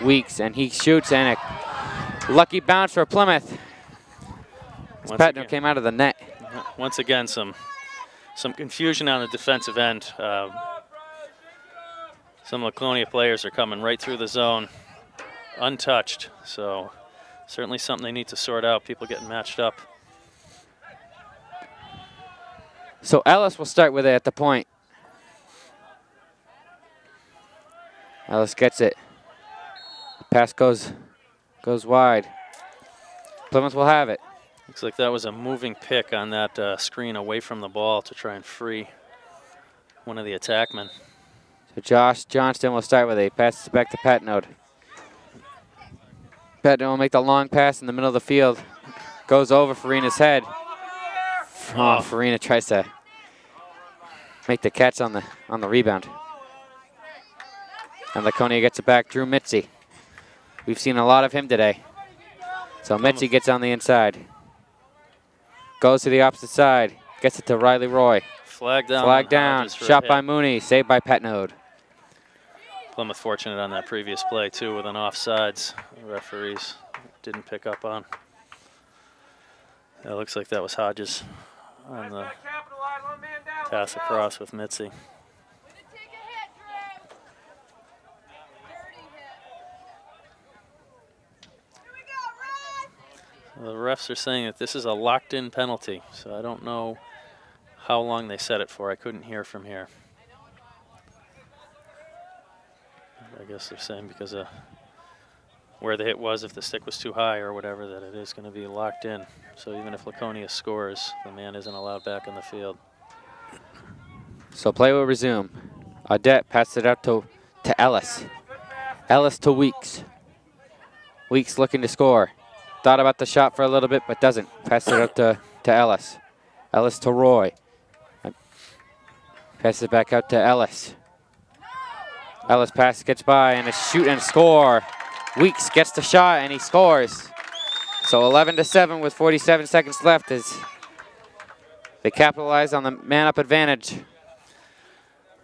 Weeks, and he shoots, and a lucky bounce for Plymouth. Patno came out of the net. Once again, some confusion on the defensive end. Some Laconia players are coming right through the zone, untouched. So certainly something they need to sort out. People getting matched up. So Ellis will start with it at the point. Ellis gets it. Pass goes wide. Plymouth will have it. Looks like that was a moving pick on that screen away from the ball to try and free one of the attackmen. So Josh Johnston will start with it. He passes back to Patnode. Patnode will make the long pass in the middle of the field. Goes over Farina's head. Oh, Farina tries to make the catch on the rebound. And Laconia gets it back. Drew Mitzi. We've seen a lot of him today. So Mitzi gets on the inside. Goes to the opposite side. Gets it to Riley Roy. Flag down. Flag down. Shot by Mooney. Saved by Patnode. Plymouth fortunate on that previous play, too, with an offsides. The referees didn't pick up on. It looks like that was Hodges on the pass across with Mitzi. The refs are saying that this is a locked-in penalty, so I don't know how long they set it for. I couldn't hear from here. I guess they're saying because of where the hit was, if the stick was too high or whatever, that it is going to be locked in. So even if Laconia scores, the man isn't allowed back on the field. So play will resume. Audette passes it out to Ellis. Ellis to Weeks. Weeks looking to score. Thought about the shot for a little bit, but doesn't. Pass it out to Ellis. Ellis to Roy. Pass it back out to Ellis. Ellis pass gets by, and a shoot and score. Weeks gets the shot, and he scores. So 11-7 with 47 seconds left as they capitalize on the man-up advantage.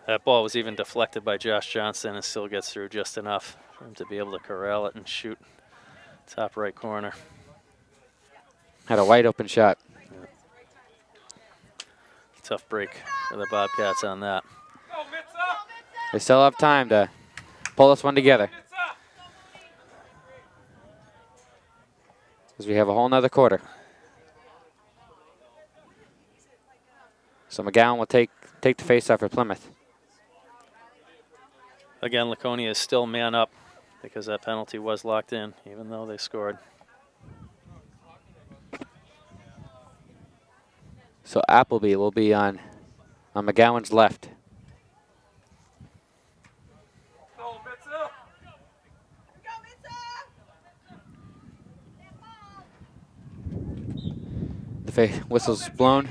That ball was even deflected by Josh Johnston and still gets through just enough for him to be able to corral it and shoot top right corner. Had a wide open shot. Yeah. Tough break for the Bobcats on that. They still have time to pull this one together. Because we have a whole nother quarter. So McGowan will take the face off for Plymouth. Again, Laconia is still man up because that penalty was locked in, even though they scored. So Appleby will be on McGowan's left. The whistle's blown.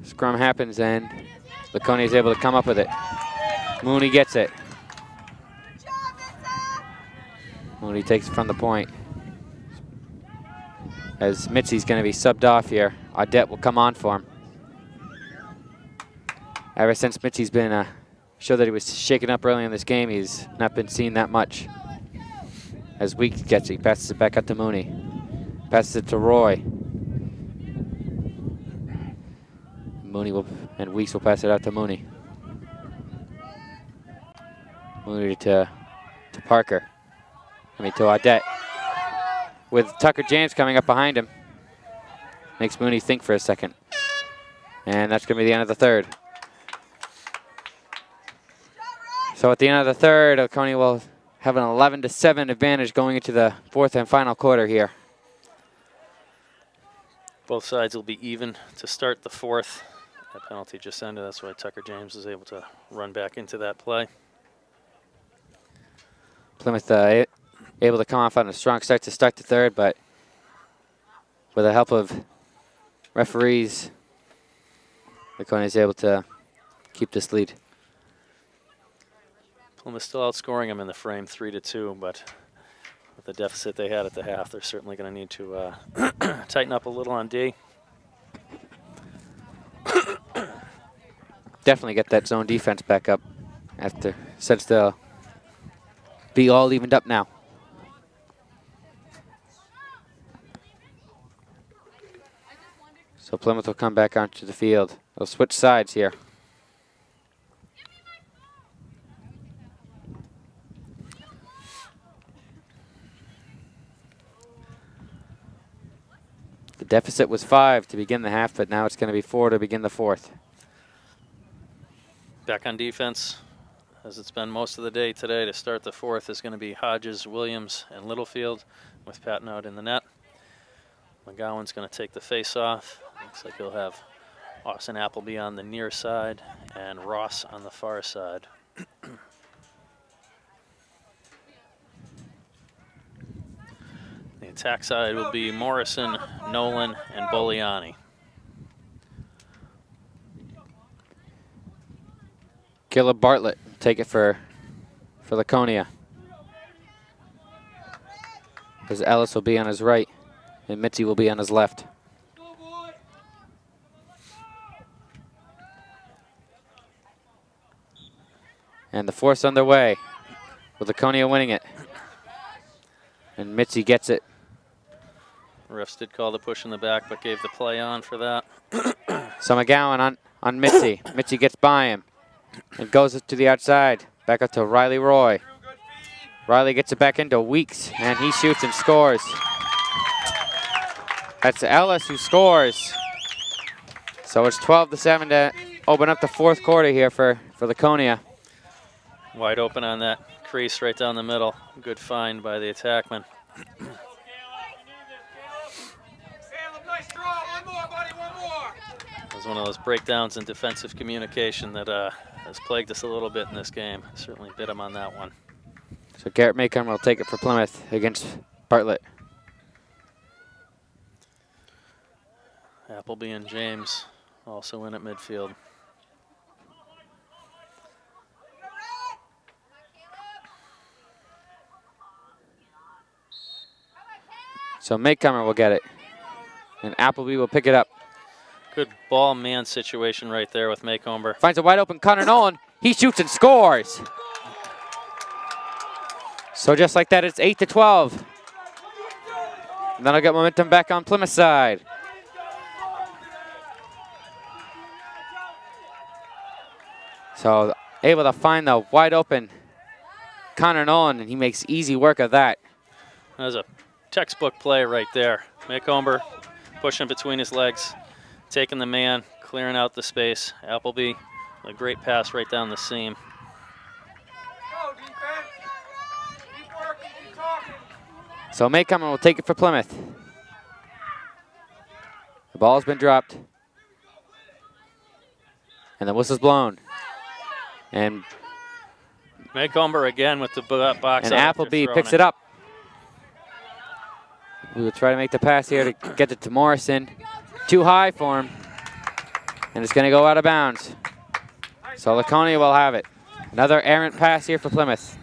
Scrum happens and Laconia is able to come up with it. Mooney gets it. Mooney takes it from the point. As Mitzi's going to be subbed off here, Audette will come on for him. Ever since Mitzi's been showed that he was shaken up early in this game, he's not been seen that much. as Weeks gets it. He passes it back out to Mooney. Passes it to Roy. Mooney will, and Weeks will pass it out to Mooney. Mooney to Parker. I mean to Audette. With Tucker James coming up behind him. Makes Mooney think for a second. And that's going to be the end of the third. So at the end of the third, Laconia will have an 11-7 advantage going into the fourth and final quarter here. Both sides will be even to start the fourth. That penalty just ended. That's why Tucker James is able to run back into that play. Plymouth able to come off on a strong start to start the third, but with the help of referees, Laconia is able to keep this lead. Plymouth still outscoring them in the frame 3-2, but with the deficit they had at the half, they're certainly going to need to tighten up a little on D. Definitely get that zone defense back up since they'll be all evened up now. So Plymouth will come back onto the field. They'll switch sides here. The deficit was 5 to begin the half, but now it's going to be 4 to begin the fourth. Back on defense, as it's been most of the day today to start the fourth, is going to be Hodges, Williams, and Littlefield with Patton out in the net. McGowan's going to take the face off. Looks like he'll have Austin Appleby on the near side and Ross on the far side. The attack side will be Morrison, Nolan, and Boliani. Caleb Bartlett take it for Laconia. Because Ellis will be on his right and Mitzi will be on his left. And the fourth's underway with Laconia winning it. And Mitzi gets it. Refs did call the push in the back, but gave the play on for that. So McGowan on Mitzi. Mitzi gets by him and goes to the outside. Back up to Riley Roy. Riley gets it back into Weeks, and he shoots and scores. That's Ellis who scores. So it's 12-7 to open up the fourth quarter here for Laconia. Wide open on that crease right down the middle. Good find by the attackman. It was one of those breakdowns in defensive communication that has plagued us a little bit in this game. Certainly bit him on that one. So Garrett Maycomb will take it for Plymouth against Bartlett. Appleby and James also in at midfield. So Maycomer will get it, and Appleby will pick it up. Good ball man situation right there with Maycomber. Finds a wide open Connor Nolan. He shoots and scores. So just like that, it's 8-12. And then I'll get momentum back on Plymouth side. So able to find the wide open Connor Nolan, and he makes easy work of that. That was a textbook play right there. Maycomber pushing between his legs, taking the man, clearing out the space. Appleby, a great pass right down the seam. So Maycomer will take it for Plymouth. The ball's been dropped. And the whistle's blown. And Maycomber again with the box. And Appleby picks it up. We will try to make the pass here to get it to Morrison. Too high for him. And it's going to go out of bounds. So Laconia will have it. Another errant pass here for Plymouth.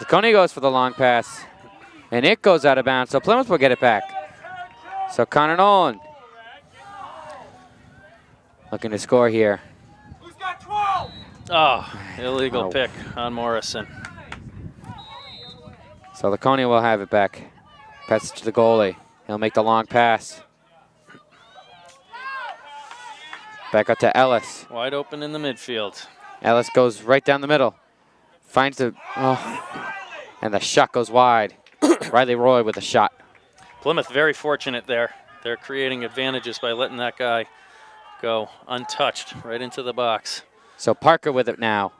Laconia goes for the long pass. And it goes out of bounds, so Plymouth will get it back. So Connor Nolan looking to score here. Who's got 12? Oh, illegal pick on Morrison. So Laconia will have it back. Pass it to the goalie. He'll make the long pass. Back up to Ellis. Wide open in the midfield. Ellis goes right down the middle. Finds the, and the shot goes wide. Riley Roy with a shot. Plymouth very fortunate there. They're creating advantages by letting that guy go untouched right into the box. So Parker with it now.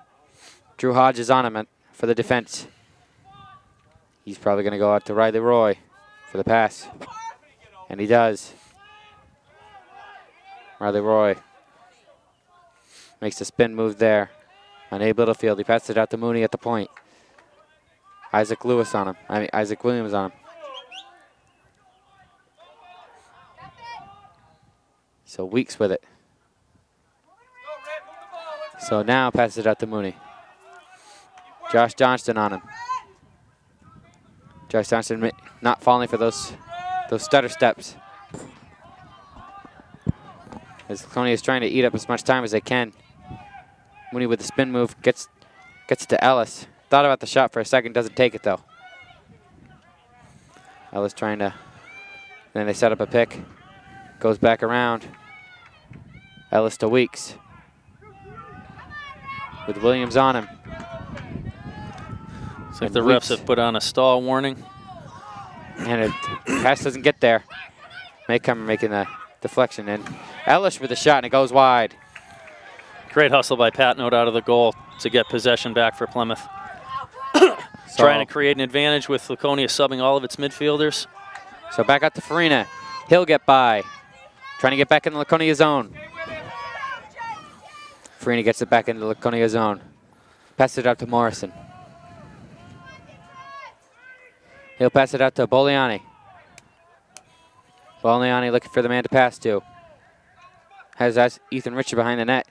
Drew Hodges on him for the defense. He's probably going to go out to Riley Roy for the pass. And he does. Riley Roy makes the spin move there. Unable to field. He passes it out to Mooney at the point. Isaac Williams on him. So Weeks with it. So now passes it out to Mooney. Josh Johnston on him. Josh Johnston not falling for those stutter steps. As Laconia is trying to eat up as much time as they can. Mooney with the spin move gets to Ellis. Thought about the shot for a second, doesn't take it though. Ellis trying to, then they set up a pick. Goes back around. Ellis to Weeks. With Williams on him. It's like the refs have put on a stall warning. And the pass doesn't get there. Maycomer making the deflection in. Ellis with the shot and it goes wide. Great hustle by Patnode out of the goal to get possession back for Plymouth. Trying to create an advantage with Laconia subbing all of its midfielders. So back out to Farina. He'll get by. Trying to get back in the Laconia zone. Farina gets it back into the Laconia zone. Pass it out to Morrison. He'll pass it out to Boliani. Boliani looking for the man to pass to. Has Ethan Richer behind the net.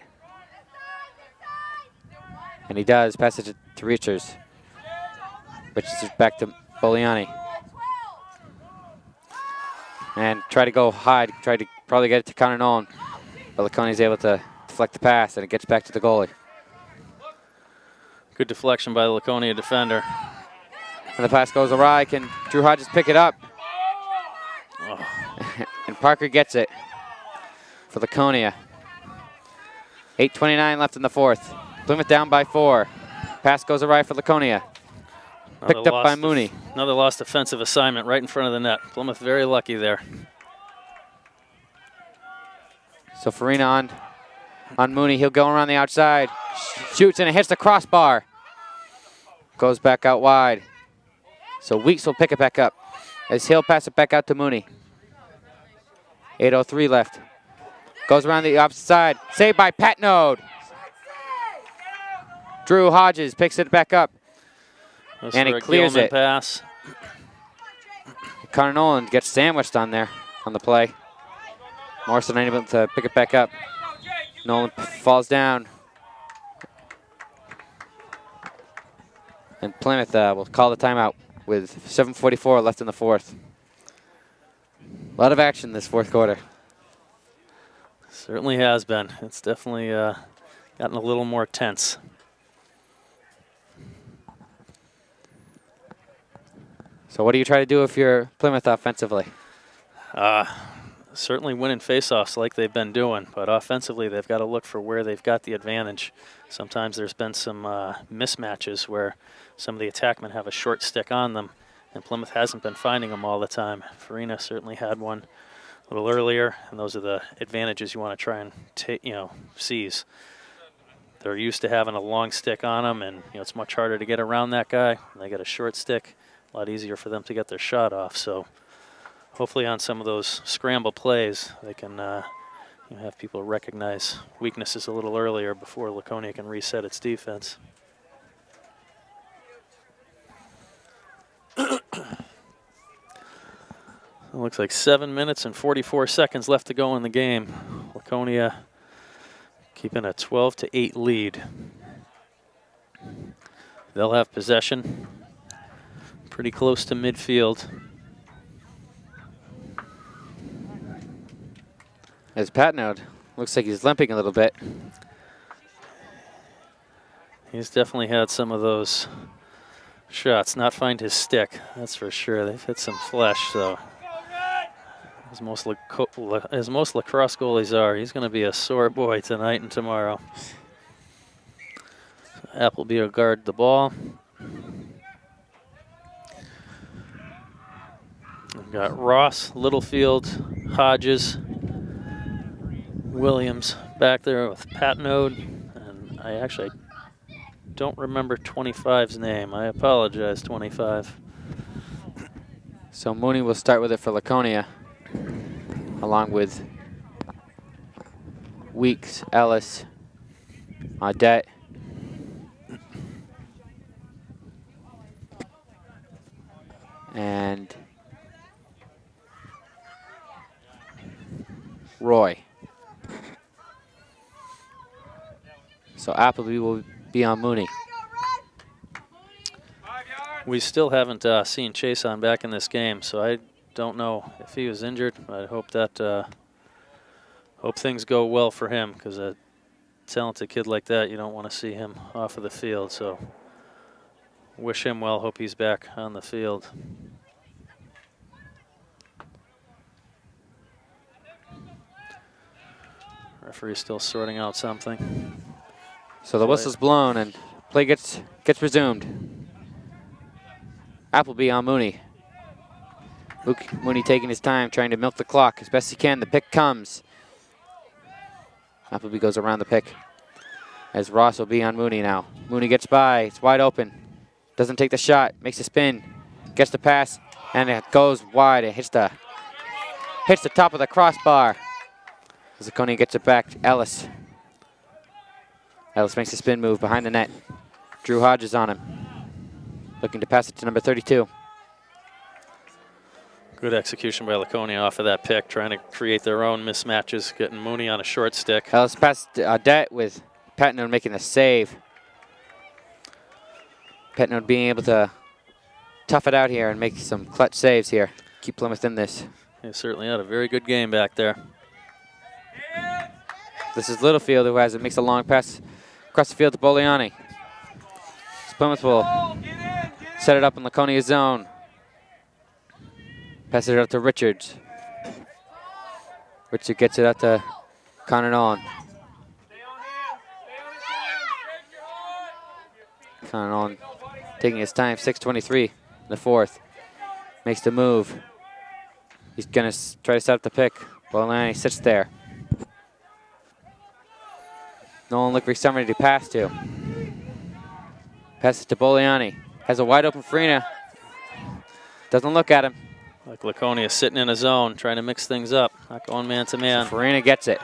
And he does. Pass it to Richards. Richards is back to Boliani. And try to go hide. Try to probably get it to Connor Nolan. But Laconia's able to deflect the pass, and it gets back to the goalie. Good deflection by the Laconia defender. And the pass goes awry. Can Drew Hodges pick it up? Oh. And Parker gets it for Laconia. 8:29 left in the fourth. Plymouth down by 4. Pass goes awry for Laconia. Picked up by Mooney. Another lost defensive assignment right in front of the net. Plymouth very lucky there. So Farina on Mooney. He'll go around the outside. Shoots and it hits the crossbar. Goes back out wide. So Weeks will pick it back up as he'll pass it back out to Mooney. 8:03 left. Goes around the opposite side. Saved by Patnode. Drew Hodges picks it back up. And he clears it. Pass. Connor Nolan gets sandwiched on there on the play. Morrison unable to pick it back up. Nolan falls down. And Plymouth will call the timeout with 7:44 left in the fourth. A lot of action this fourth quarter. Certainly has been. It's definitely gotten a little more tense. So what do you try to do if you're Plymouth offensively? Certainly winning faceoffs like they've been doing, but offensively they've got to look for where they've got the advantage. Sometimes there's been some mismatches where some of the attackmen have a short stick on them, and Plymouth hasn't been finding them all the time. Farina certainly had one a little earlier, and those are the advantages you want to try and seize. They're used to having a long stick on them, and it's much harder to get around that guy. When they got a short stick, a lot easier for them to get their shot off. So hopefully on some of those scramble plays, they can have people recognize weaknesses a little earlier before Laconia can reset its defense. It looks like 7 minutes and 44 seconds left to go in the game. Laconia keeping a 12-8 lead. They'll have possession pretty close to midfield. As Patnode looks like he's limping a little bit. He's definitely had some of those shots not find his stick, that's for sure. They've hit some flesh, so as most lacrosse goalies are, he's going to be a sore boy tonight and tomorrow. Appleby will guard the ball. We've got Ross, Littlefield, Hodges, Williams back there with Patnode, and I actually don't remember 25's name. I apologize, 25. So Mooney will start with it for Laconia, along with Weeks, Ellis, Audette, and Roy. So Appleby will be on Mooney. We still haven't seen Chason back in this game, so I don't know if he was injured. I hope that hope things go well for him, because a talented kid like that, you don't want to see him off of the field. So wish him well. Hope he's back on the field. Referee's still sorting out something. So the whistle's blown and play gets resumed. Appleby on Mooney. Mooney taking his time, trying to milk the clock as best he can. The pick comes. Appleby goes around the pick as Ross will be on Mooney now. Mooney gets by, it's wide open. Doesn't take the shot, makes a spin, gets the pass, and it goes wide. It hits the top of the crossbar. As Laconia gets it back to Ellis. Ellis makes a spin move behind the net. Drew Hodges on him. Looking to pass it to number 32. Good execution by Laconia off of that pick, trying to create their own mismatches, getting Mooney on a short stick. Ellis passed Audette with Patnode making a save. Patnode being able to tough it out here and make some clutch saves here. Keep Plymouth in this. He certainly had a very good game back there. This is Littlefield who has it, makes a long pass across the field to Boliani. Plymouth will set it up in Laconia's zone. Pass it out to Richards. Richard gets it out to Connor Nolan. Connor Nolan taking his time, 6:23 in the fourth. Makes the move. He's going to try to set up the pick. Boliani sits there. Nolan looking for somebody to pass to. Passes to Boliani. Has a wide open Farina. Doesn't look at him. Like Laconia sitting in a zone, trying to mix things up. Not going man to man. So Farina gets it.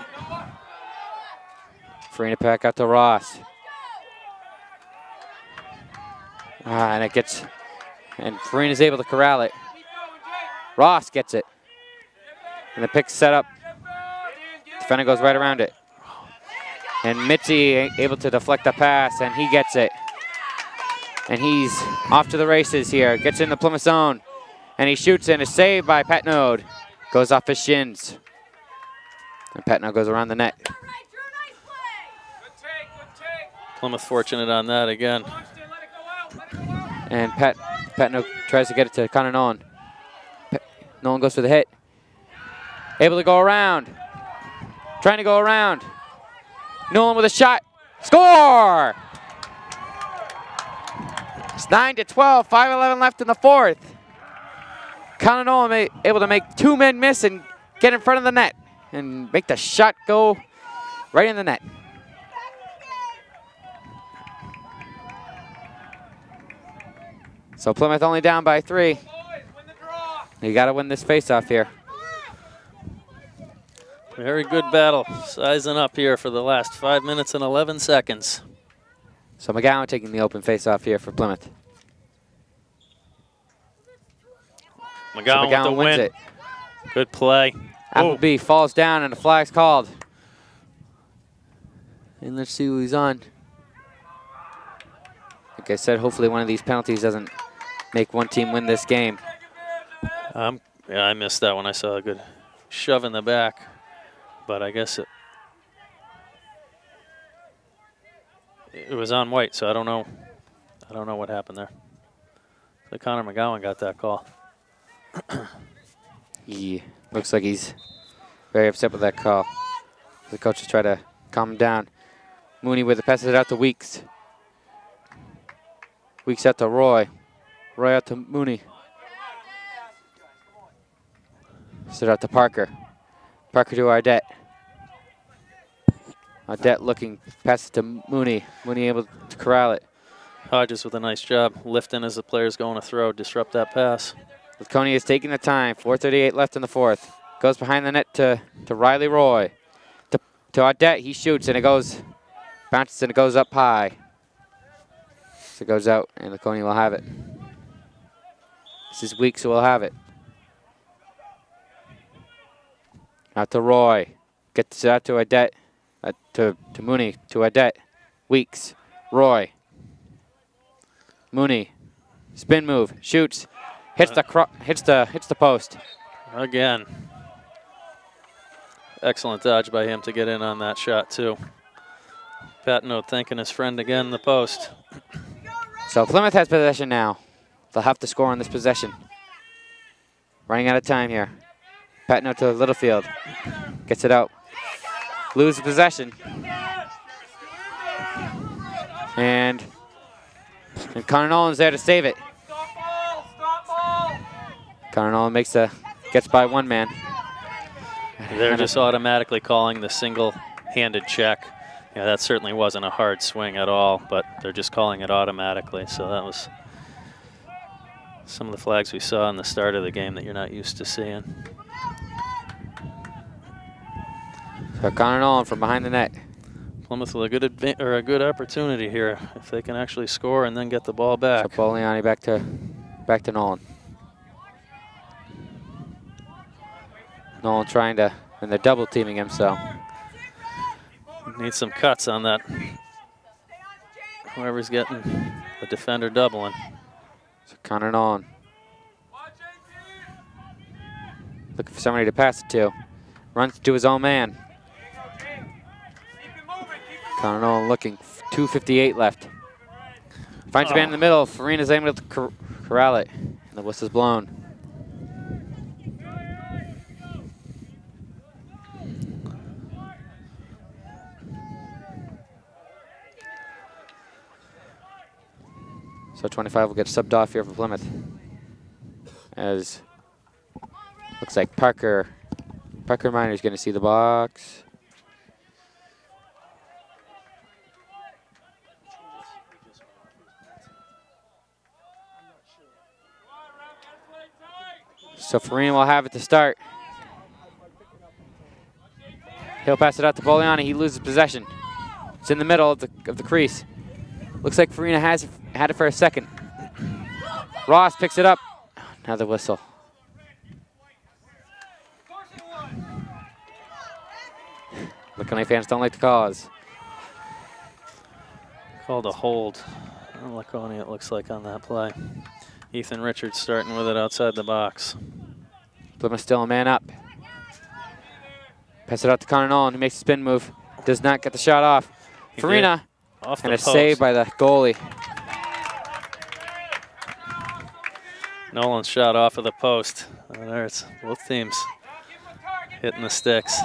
Farina back out to Ross. And it gets, and Farina's able to corral it. Ross gets it. And the pick's set up. Defender goes right around it. And Mitzi able to deflect the pass, and he gets it. And he's off to the races here. Gets in the Plymouth zone. And he shoots in. A save by Patnode. Goes off his shins. And Patnode goes around the net. Plymouth fortunate on that again. And Patnode tries to get it to Connor Nolan. Nolan goes for the hit. Able to go around. Trying to go around. Nolan with a shot. Score! It's 9-12, 5:11 left in the fourth. Connor Nolan able to make two men miss and get in front of the net and make the shot go right in the net. So Plymouth only down by 3. You got to win this face-off here. Very good battle, sizing up here for the last 5 minutes and 11 seconds. So McGowan taking the open face-off here for Plymouth. McGowan with the wins win. it. Good play. Appleby falls down and the flag's called. And let's see who he's on. Like I said, hopefully one of these penalties doesn't make one team win this game. Yeah, I missed that one. I saw a good shove in the back, but I guess it was on white, so I don't know. I don't know what happened there. So Connor McGowan got that call. He looks like he's very upset with that call. The coaches try to calm him down. Mooney with it, passes it out to Weeks. Weeks out to Roy. Roy out to Mooney. Sit out to Parker. Parker to Ardette. Ardette looking, passes to Mooney. Mooney able to corral it. Hodges with a nice job lifting as the player's going to throw, disrupt that pass. Laconia is taking the time. 4:38 left in the fourth. Goes behind the net to Riley Roy. To Ardette, he shoots and it goes, bounces and it goes up high. So it goes out and Laconia will have it. This is Weeks who will have it. Out to Roy. Gets it out to Ardette. To Mooney. To Ardette. Weeks. Roy. Mooney. Spin move. Shoots. Hits the post. Again. Excellent dodge by him to get in on that shot too. Patino thanking his friend again in the post. So Plymouth has possession now. They'll have to score on this possession. Running out of time here. Patino to Littlefield. Gets it out. Loses possession. And Connor Nolan's there to save it. Connor Nolan gets by one man. They're just automatically calling the single-handed check. Yeah, that certainly wasn't a hard swing at all, but they're just calling it automatically. So that was some of the flags we saw in the start of the game that you're not used to seeing. So Connor Nolan from behind the net. Plymouth with a good opportunity here if they can actually score and then get the ball back. So Poliani back to Nolan. Nolan trying to, and they're double teaming him, so. Need some cuts on that. Whoever's getting the defender doubling. So Connor Nolan. Looking for somebody to pass it to. Runs to his own man. Connor Nolan looking, 2:58 left. Finds a man in the middle. Farina's able to corral it. And the whistle's blown. So 25 will get subbed off here for Plymouth. As looks like Parker Minor's going to see the box. So Farina will have it to start. He'll pass it out to Poliani. He loses possession. It's in the middle of the crease. Looks like Farina had it for a second. Ross picks it up. Another whistle. Laconia fans don't like the cause. Called a hold on Laconia, it looks like, on that play. Ethan Richards starting with it outside the box. Plymouth still a man up. Pass it out to Connor Nolan, who makes a spin move. Does not get the shot off. Farina, off and the a post. save by the goalie. Nolan's shot off of the post. There's both teams hitting the sticks.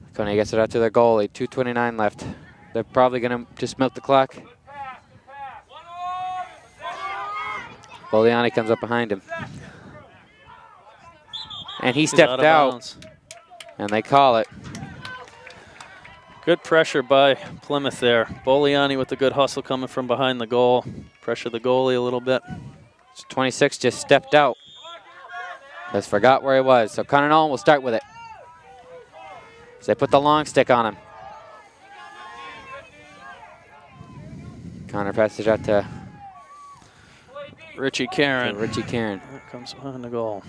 Laconia gets it out to their goalie. 2:29 left. They're probably going to just milk the clock. Poliani comes up behind him. And he stepped out. And they call it. Good pressure by Plymouth there. Boliani with the good hustle coming from behind the goal. Pressure the goalie a little bit. 26 just stepped out. Just forgot where he was. So Connor Nolan will start with it. So they put the long stick on him. Connor passes it out to Richie Karen. Richie Karen. That comes behind the goal.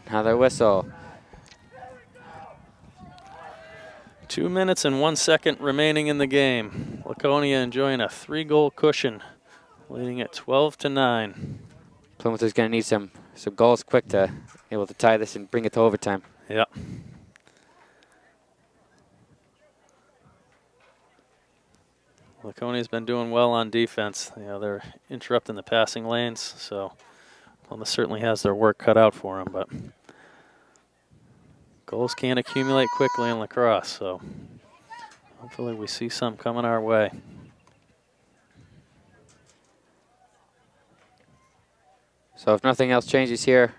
Another whistle. 2 minutes and 1 second remaining in the game. Laconia enjoying a 3-goal cushion, leading at 12-9. Plymouth is going to need some goals quick to be able to tie this and bring it to overtime. Yep. Laconia's been doing well on defense. You know, they're interrupting the passing lanes, so Plymouth certainly has their work cut out for them, but goals can accumulate quickly in lacrosse, so hopefully we see some coming our way. So if nothing else changes here,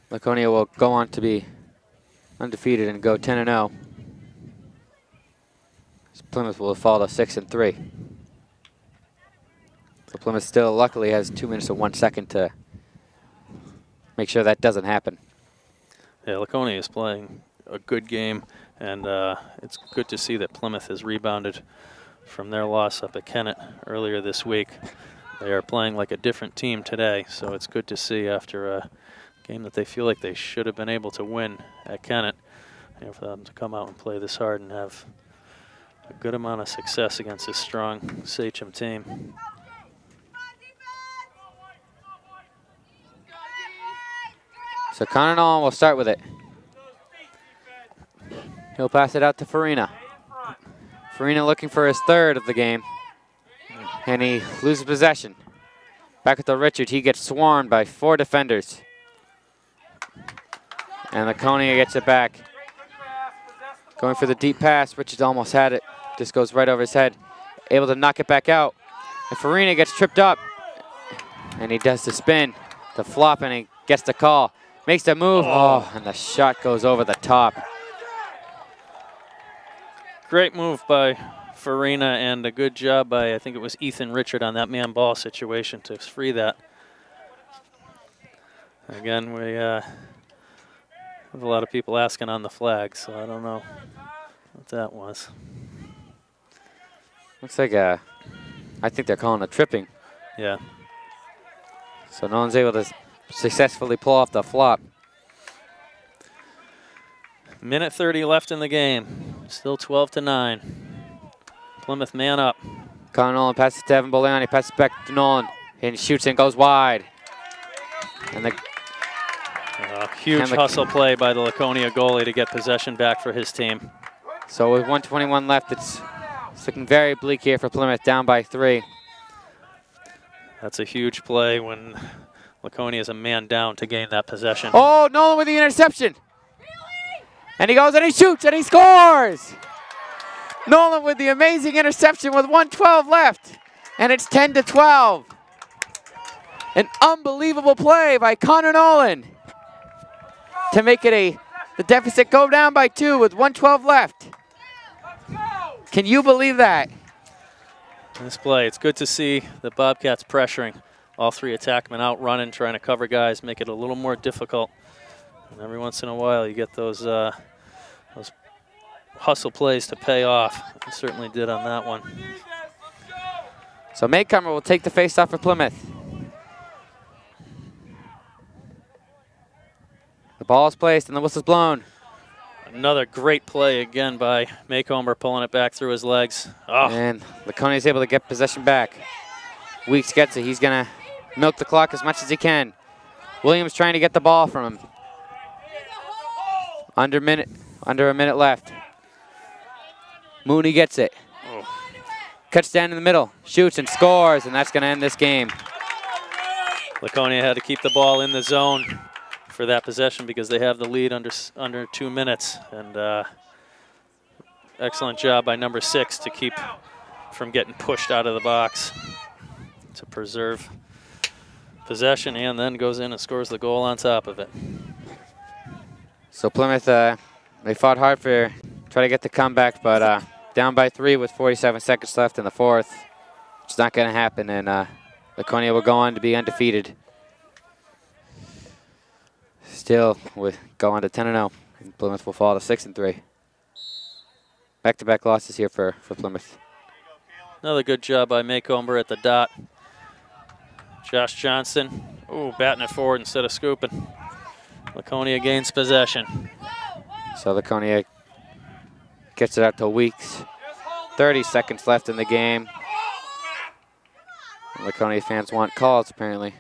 Laconia will go on to be undefeated and go 10-0. Plymouth will fall to 6-3. So Plymouth still luckily has 2 minutes and 1 second to make sure that doesn't happen. Yeah, Laconia is playing a good game, and it's good to see that Plymouth has rebounded from their loss up at Kennett earlier this week. They are playing like a different team today, so it's good to see after a game that they feel like they should have been able to win at Kennett, you know, for them to come out and play this hard and have a good amount of success against this strong Sachem team. So Connor Nolan will start with it. He'll pass it out to Farina. Farina looking for his third of the game. And he loses possession. Back at the Richard, he gets swarmed by 4 defenders. And Laconia gets it back. Going for the deep pass, Richard almost had it. Just goes right over his head. Able to knock it back out. And Farina gets tripped up. And he does the spin, the flop, and he gets the call. Makes the move, oh, and the shot goes over the top. Great move by Farina, and a good job by, I think it was Ethan Richard on that man ball situation to free that. Again, we have a lot of people asking on the flag, so I don't know what that was. Looks like I think they're calling a tripping. Yeah. So no one's able to successfully pull off the flop. Minute 30 left in the game. Still 12-9. Plymouth man up. Connor Nolan passes to Evan Boliani, passes back to Nolan, and shoots and goes wide. And the huge hustle play by the Laconia goalie to get possession back for his team. So with 1:21 left, it's looking very bleak here for Plymouth, down by 3. That's a huge play when Laconia is a man down to gain that possession. Oh, Nolan with the interception. And he goes and he shoots and he scores. Nolan with the amazing interception with 1:12 left. And it's 10-12. An unbelievable play by Connor Nolan to make it the deficit go down by 2 with 1:12 left. Can you believe that? Nice play. It's good to see the Bobcats pressuring. All 3 attackmen out running, trying to cover guys, make it a little more difficult. And every once in a while, you get those hustle plays to pay off. We certainly did on that one. So Maycomer will take the face-off for Plymouth. The ball is placed and the whistle's blown. Another great play again by Maycomer, pulling it back through his legs. Oh. And Laconia is able to get possession back. Weeks gets it. He's going to milk the clock as much as he can. Williams trying to get the ball from him. Under a minute left. Mooney gets it. Oh. Cuts down in the middle, shoots and scores, and that's going to end this game. Laconia had to keep the ball in the zone for that possession because they have the lead under 2 minutes. And excellent job by number 6 to keep from getting pushed out of the box to preserve possession, and then goes in and scores the goal on top of it. So Plymouth, they fought hard for try to get the comeback, but down by 3 with 47 seconds left in the 4th. It's not going to happen, and Laconia will go on to be undefeated. Still, we go on to 10-0, and Plymouth will fall to 6-3. Back-to-back losses here for Plymouth. Another good job by Maycomber at the dot. Josh Johnston, batting it forward instead of scooping. Laconia gains possession. So Laconia gets it out to Weeks. 30 seconds left in the game. Laconia fans want calls, apparently.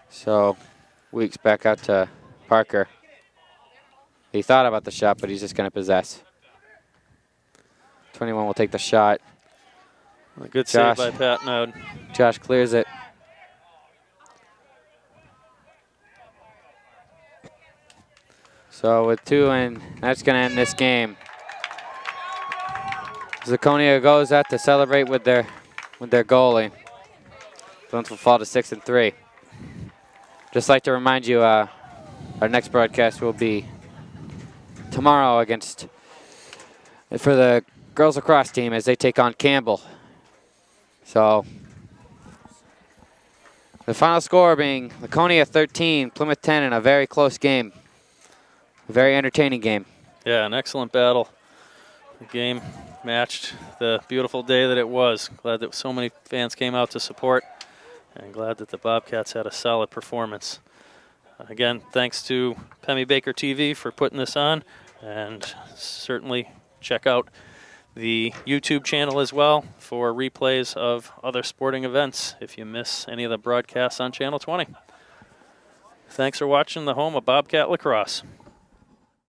So Weeks back out to Parker. He thought about the shot, but he's just going to possess. 21 will take the shot. A good Josh. save by Pat Node. Josh clears it. So with 2 and that's going to end this game. Laconia goes out to celebrate with their goalie. Plymouth will fall to 6 and 3. Just like to remind you, our next broadcast will be tomorrow for the girls lacrosse team as they take on Campbell. So the final score being Laconia 13, Plymouth 10 in a very close game. A very entertaining game. Yeah, an excellent battle. The game matched the beautiful day that it was. Glad that so many fans came out to support, and glad that the Bobcats had a solid performance. Again, thanks to Pemmy Baker TV for putting this on, and certainly check out the YouTube channel as well for replays of other sporting events if you miss any of the broadcasts on Channel 20. Thanks for watching the home of Bobcat Lacrosse.